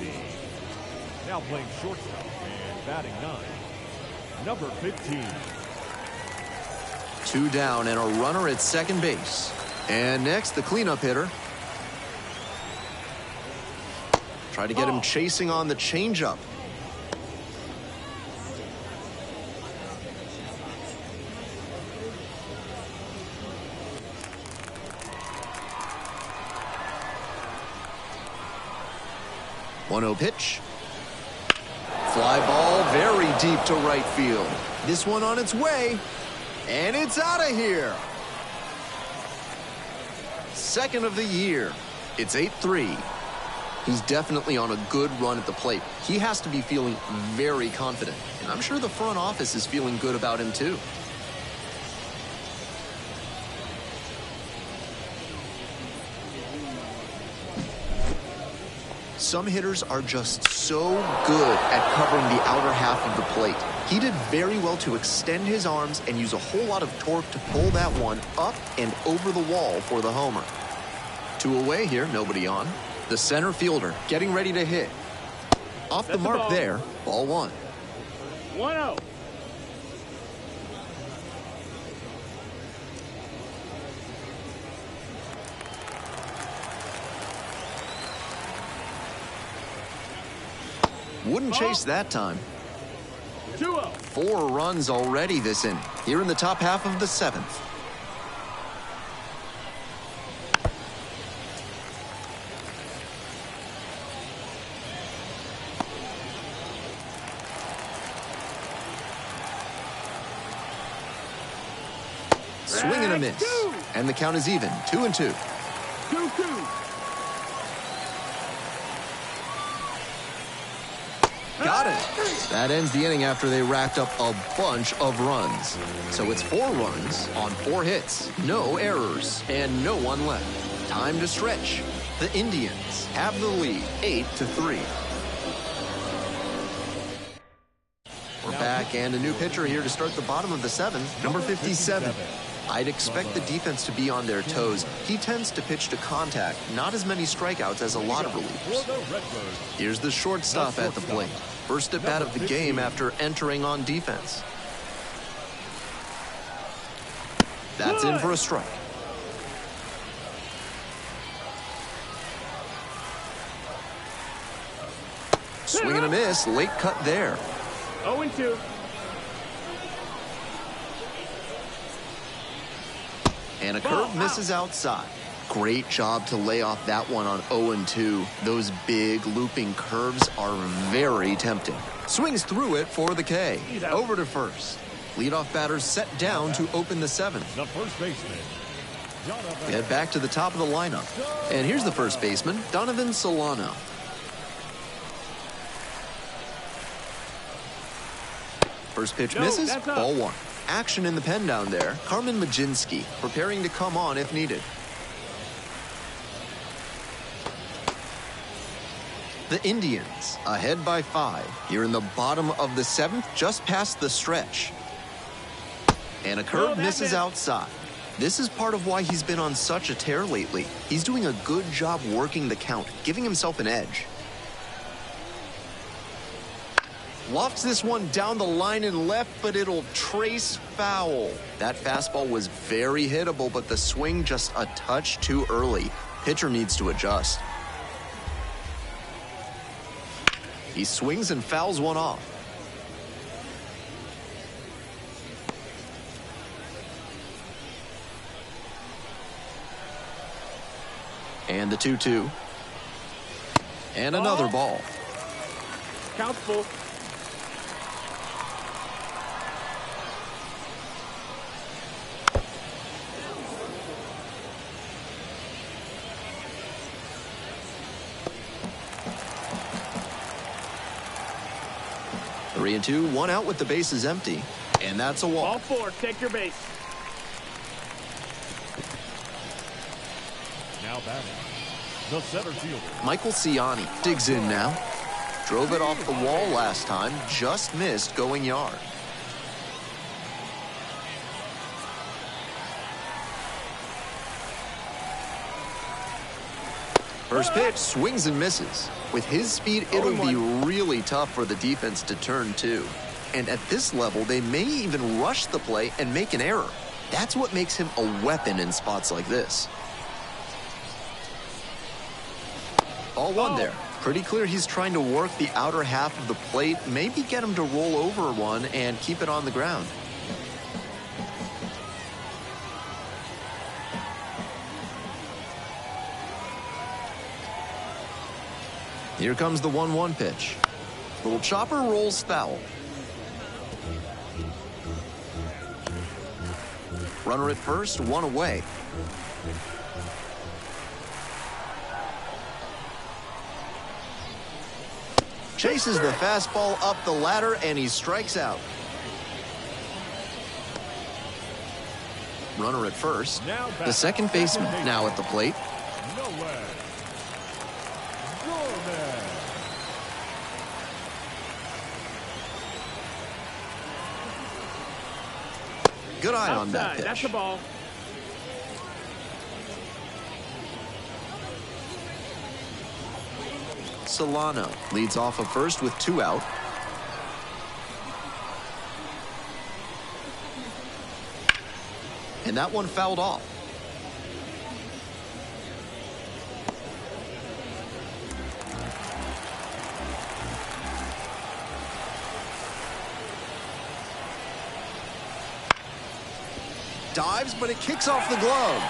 S2: Now playing shortstop and batting 9, number 15.
S1: 2 down and a runner at second base. And next, the cleanup hitter. Try to get him chasing on the changeup. One-0 pitch. Fly ball very deep to right field. This one on its way. And it's out of here. Second of the year. It's 8-3. He's definitely on a good run at the plate. He has to be feeling very confident. And I'm sure the front office is feeling good about him too. Some hitters are just so good at covering the outer half of the plate. He did very well to extend his arms and use a whole lot of torque to pull that one up and over the wall for the homer. 2 away here, nobody on. The center fielder getting ready to hit. Off the mark there, ball 1.
S3: 1-0.
S1: Wouldn't chase that time.
S3: 2-0.
S1: 4 runs already this inning. Here in the top half of the 7th. Swing and a miss. And the count is even. 2-2.
S3: 2-2.
S1: Got it. That ends the inning after they racked up a bunch of runs. So it's 4 runs on 4 hits, no errors, and no one left. Time to stretch. The Indians have the lead, 8-3. We're back, and a new pitcher here to start the bottom of the 7th, number 57. I'd expect the defense to be on their toes. He tends to pitch to contact, not as many strikeouts as a lot of relievers. Here's the shortstop at the plate. First at bat of the game after entering on defense. That's in for a strike. Swing and a miss, late cut there.
S3: 0-2.
S1: And a curve misses outside. Great job to lay off that one on 0-2. Those big looping curves are very tempting. Swings through it for the K. Over to first. Leadoff batter set down to open the 7th.
S2: The first baseman.
S1: We head back to the top of the lineup. And here's the first baseman, Donovan Solano. First pitch misses, ball 1. Action in the pen down there. Carmen Majinski preparing to come on if needed. The Indians ahead by 5 here in the bottom of the 7th, just past the stretch. And a curve misses outside. This is part of why he's been on such a tear lately. He's doing a good job working the count, giving himself an edge. Lofts this one down the line and left, but it'll trace foul. That fastball was very hittable, but the swing just a touch too early. Pitcher needs to adjust. He swings and fouls one off. And the 2-2. And another ball.
S3: Count's full.
S1: Three and two, one out with the bases empty. And that's a walk.
S3: Ball four, take your base.
S2: Now batting, the center fielder.
S1: Michael Ciani digs in now. Drove it off the wall last time, just missed going yard. First pitch, swings and misses. With his speed, it'll be really tough for the defense to turn to. And at this level, they may even rush the play and make an error. That's what makes him a weapon in spots like this. Ball one there. Pretty clear he's trying to work the outer half of the plate, maybe get him to roll over one and keep it on the ground. Here comes the 1-1 pitch. Little chopper rolls foul. Runner at first, one away. Chases the fastball up the ladder, and he strikes out. Runner at first. The second baseman now at the plate. Good eye on that pitch.
S3: That's the ball.
S1: Solano leads off of first with two out. And that one fouled off. Dives, but it kicks off the glove.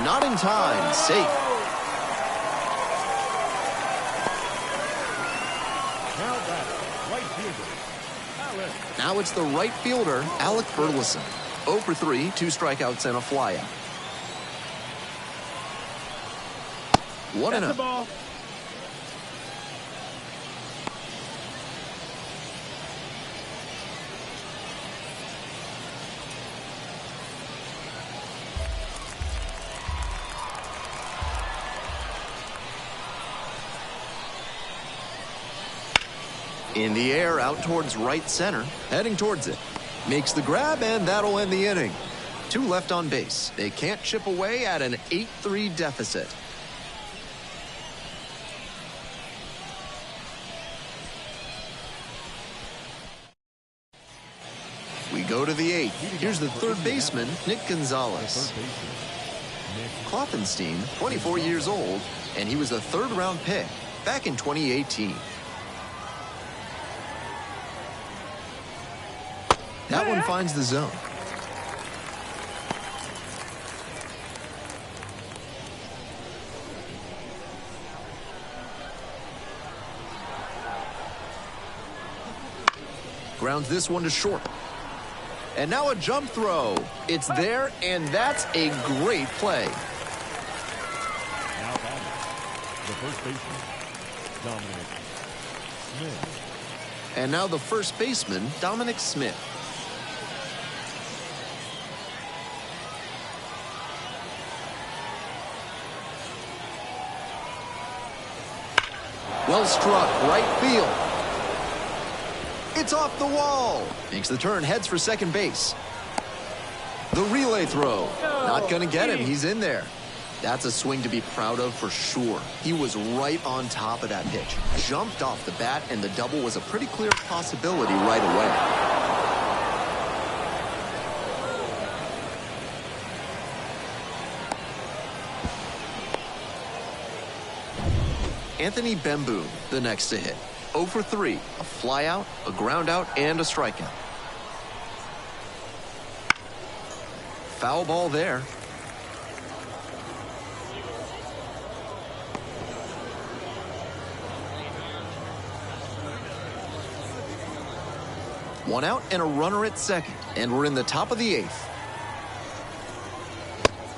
S1: Not in time. Safe. Now it's the right fielder, Alec Burleson. 0 for 3, 2 strikeouts and a flyout. 1-0.
S3: Ball.
S1: In the air, out towards right center, heading towards it. Makes the grab, and that'll end the inning. 2 left on base. They can't chip away at an 8-3 deficit. We go to the 8th. Here's the third baseman, Nick Gonzalez. Klopfenstein, 24 years old, and he was a third-round pick back in 2018. That one finds the zone. Grounds this one to short. And now a jump throw. It's there, and that's a great play.
S2: Now batting, the first baseman, Dominic Smith.
S1: And now the first baseman, Dominic Smith. Well struck, right field. It's off the wall. Makes the turn, heads for second base. The relay throw. Not going to get him. He's in there. That's a swing to be proud of for sure. He was right on top of that pitch. Jumped off the bat, and the double was a pretty clear possibility right away. Anthony Bemboom, the next to hit. 0 for 3, a flyout, a ground out, and a strikeout. Foul ball there. One out and a runner at second, and we're in the top of the 8th.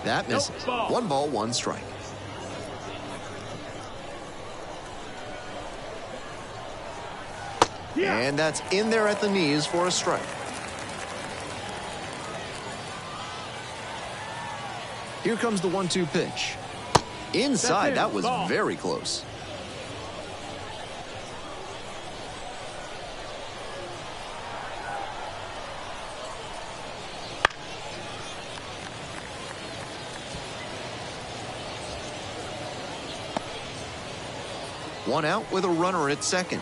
S1: That misses.
S3: Nope,
S1: 1 ball, 1 strike.
S3: Yeah.
S1: And that's in there at the knees for a strike. Here comes the 1-2 pitch. Inside, that was very close. One out with a runner at second.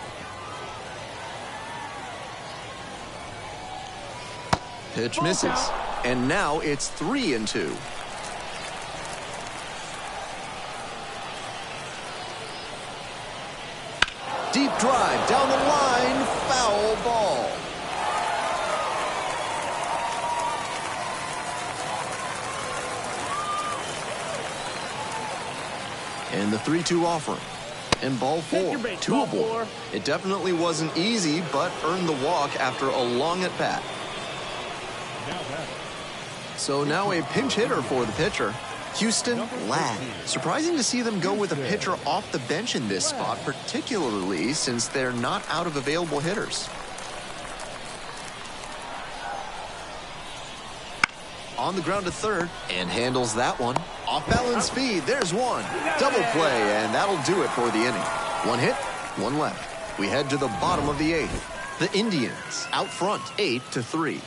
S1: Pitch misses. And now it's 3-2. Deep drive down the line, foul ball. And the 3-2 offering. And ball 4, 2 aboard. It definitely wasn't easy, but earned the walk after a long at bat. So now a pinch hitter for the pitcher, Houston Ladd. Surprising to see them go with a pitcher off the bench in this spot, particularly since they're not out of available hitters. On the ground to third, and handles that one. Off balance speed, there's one. Double play, and that'll do it for the inning. 1 hit, 1 left. We head to the bottom of the 8th. The Indians out front, 8-3.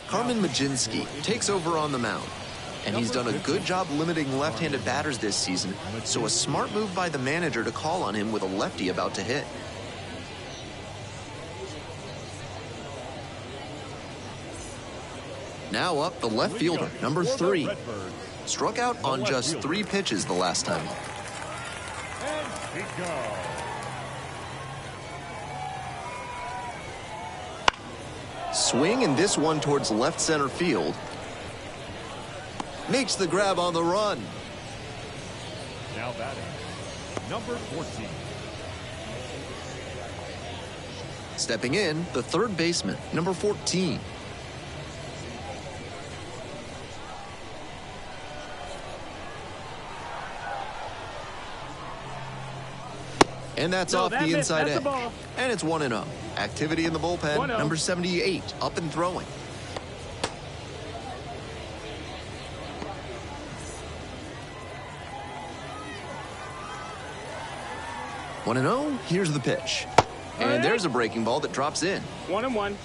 S1: Carmen Majinski takes over on the mound. And he's done a good job limiting left-handed batters this season, so a smart move by the manager to call on him with a lefty about to hit. Now up the left fielder, number 3. Struck out on just 3 pitches the last time. Swing and this one towards left center field. Makes the grab on the run.
S2: Now batting, number 14.
S1: Stepping in, the third baseman, number 14. And that's off the inside edge. And it's 1-0. Activity in the bullpen, number 78, up and throwing. One and 0. Here's the pitch. And there's a breaking ball that drops in.
S3: 1-1.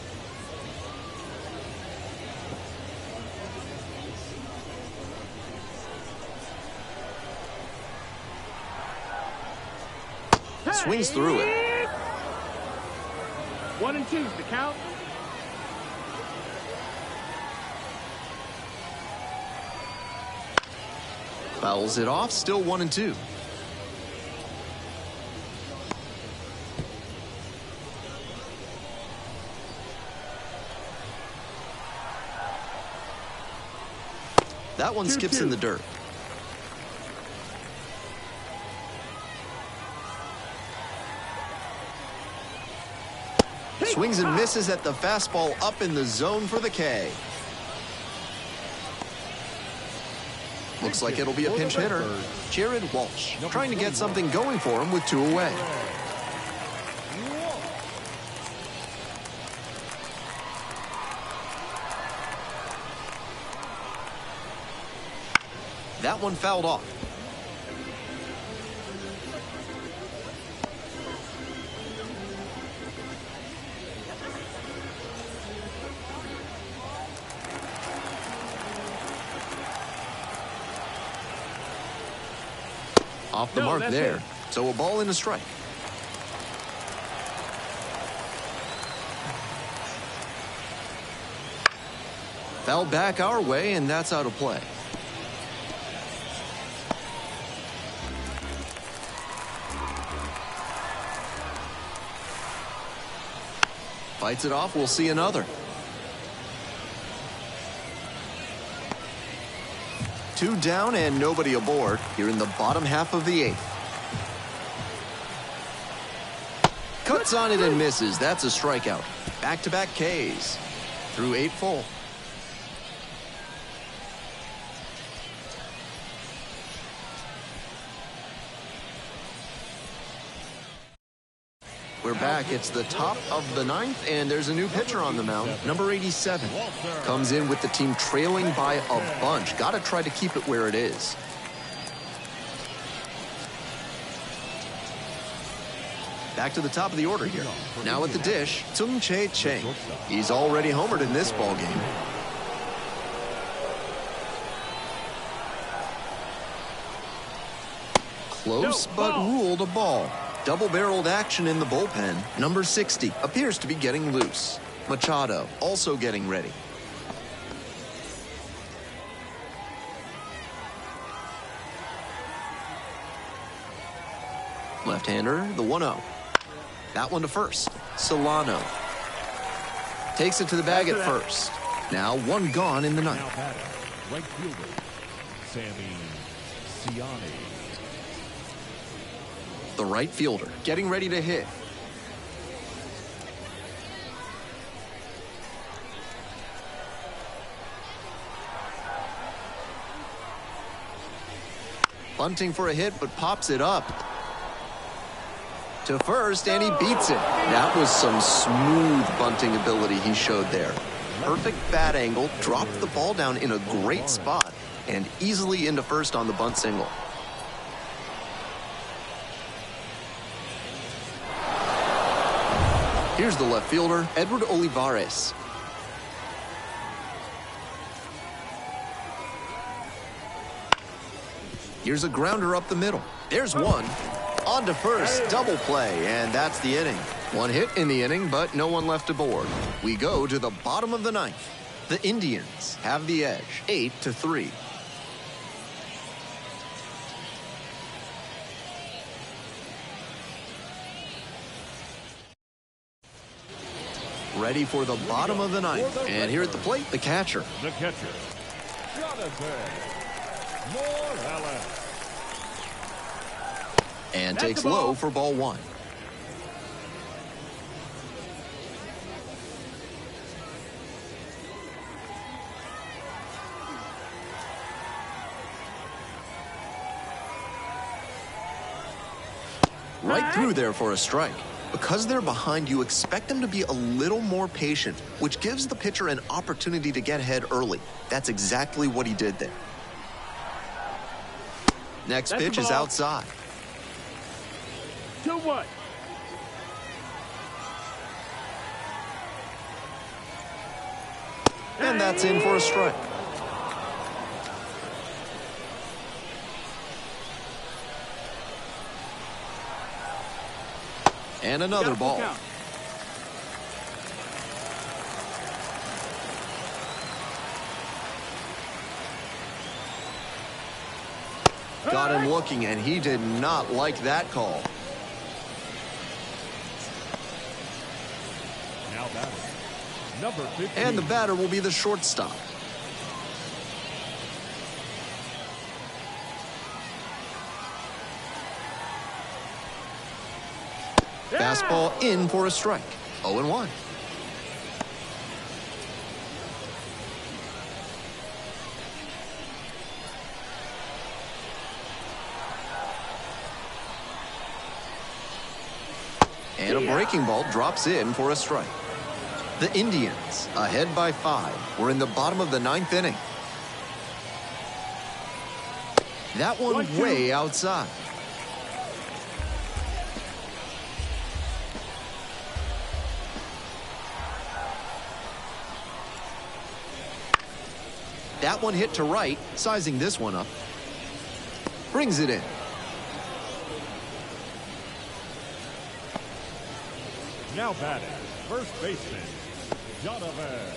S1: Swings through it.
S3: 1-2's the count.
S1: Fouls it off, still 1-2. That one skips in the dirt. Swings and misses at the fastball up in the zone for the K. Looks like it'll be a pinch hitter. Jared Walsh trying to get something going for him with 2 away. That one fouled off. Off the mark there. So a ball and a strike. Foul back our way, and that's out of play. Fights it off, we'll see another. 2 down and nobody aboard here in the bottom half of the 8th. Cuts on it and misses. That's a strikeout. Back-to-back Ks through 8 full. We're back. It's the top of the 9th, and there's a new pitcher on the mound. Number 87 comes in with the team trailing by a bunch. Got to try to keep it where it is. Back to the top of the order here. Now at the dish, Tung-Chae Chang. He's already homered in this ball game. Close, but ruled a ball. Double-barreled action in the bullpen. Number 60 appears to be getting loose. Machado also getting ready. Left-hander, the 1-0. That one to first. Solano takes it to the bag at first. Now 1 gone in the 9th.
S2: Right fielder, Sammy Siani.
S1: The right fielder getting ready to hit. Bunting for a hit, but pops it up to first, and he beats it. That was some smooth bunting ability he showed there. Perfect bat angle, dropped the ball down in a great spot, and easily into first on the bunt single. Here's the left fielder, Edward Olivares. Here's a grounder up the middle. There's one. On to first, double play, and that's the inning. 1 hit in the inning, but no one left aboard. We go to the bottom of the 9th. The Indians have the edge, 8-3. Ready for the bottom of the 9th. And here at the plate, the catcher.
S2: The catcher, Jonathan Morales.
S1: And takes low for ball 1. Right through there for a strike. Because they're behind, you expect them to be a little more patient, which gives the pitcher an opportunity to get ahead early. That's exactly what he did there. Next pitch is outside.
S3: 2-1.
S1: And that's in for a strike. And another ball. Got him looking, and he did not like that call.
S2: Now batter, number 15.
S1: And the batter will be the shortstop. Fastball in for a strike. 0-1. And a breaking ball drops in for a strike. The Indians, ahead by 5. We're in the bottom of the 9th inning. That one way outside. That one hit to right, sizing this one up. Brings it in.
S2: Now batting, first baseman, Donovan.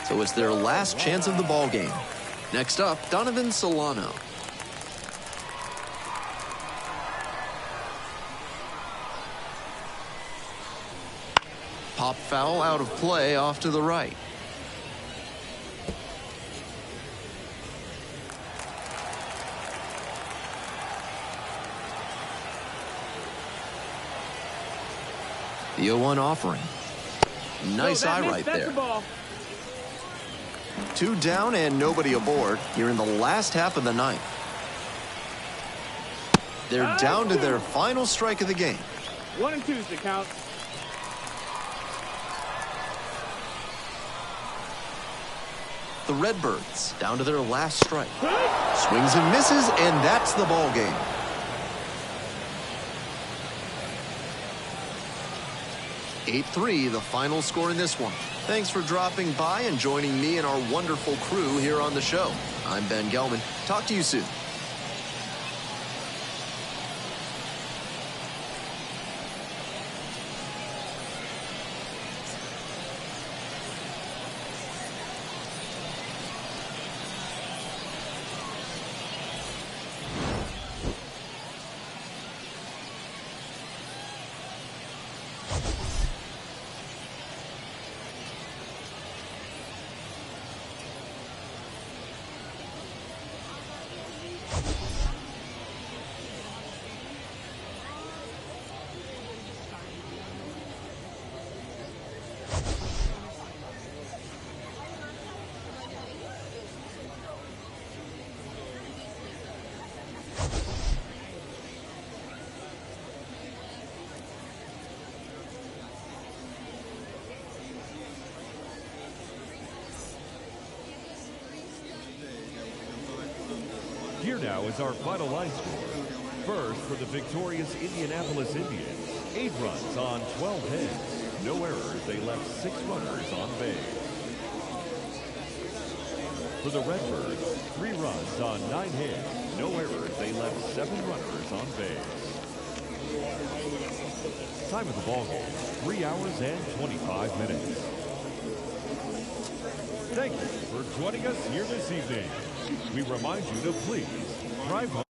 S1: So it's their last chance of the ball game. Next up, Donovan Solano. Pop foul out of play off to the right. The 0-1 offering. Nice eye right
S3: That's
S1: there.
S3: The ball.
S1: 2 down and nobody aboard here in the last half of the ninth. They're down to their final strike of the game.
S3: 1 and 2's the count.
S1: The Redbirds down to their last strike. Swings and misses, and that's the ball game. (8-3) the final score in this one. Thanks for dropping by and joining me and our wonderful crew here on the show. I'm Ben Gelman. Talk to you soon.
S2: Here now is our final line score. First, for the victorious Indianapolis Indians, 8 runs on 12 hits. No errors, they left 6 runners on base. For the Redbirds, 3 runs on 9 hits. No errors, they left 7 runners on base. Time of the ball game, 3 hours and 25 minutes. Thank you for joining us here this evening. We remind you to please drive home.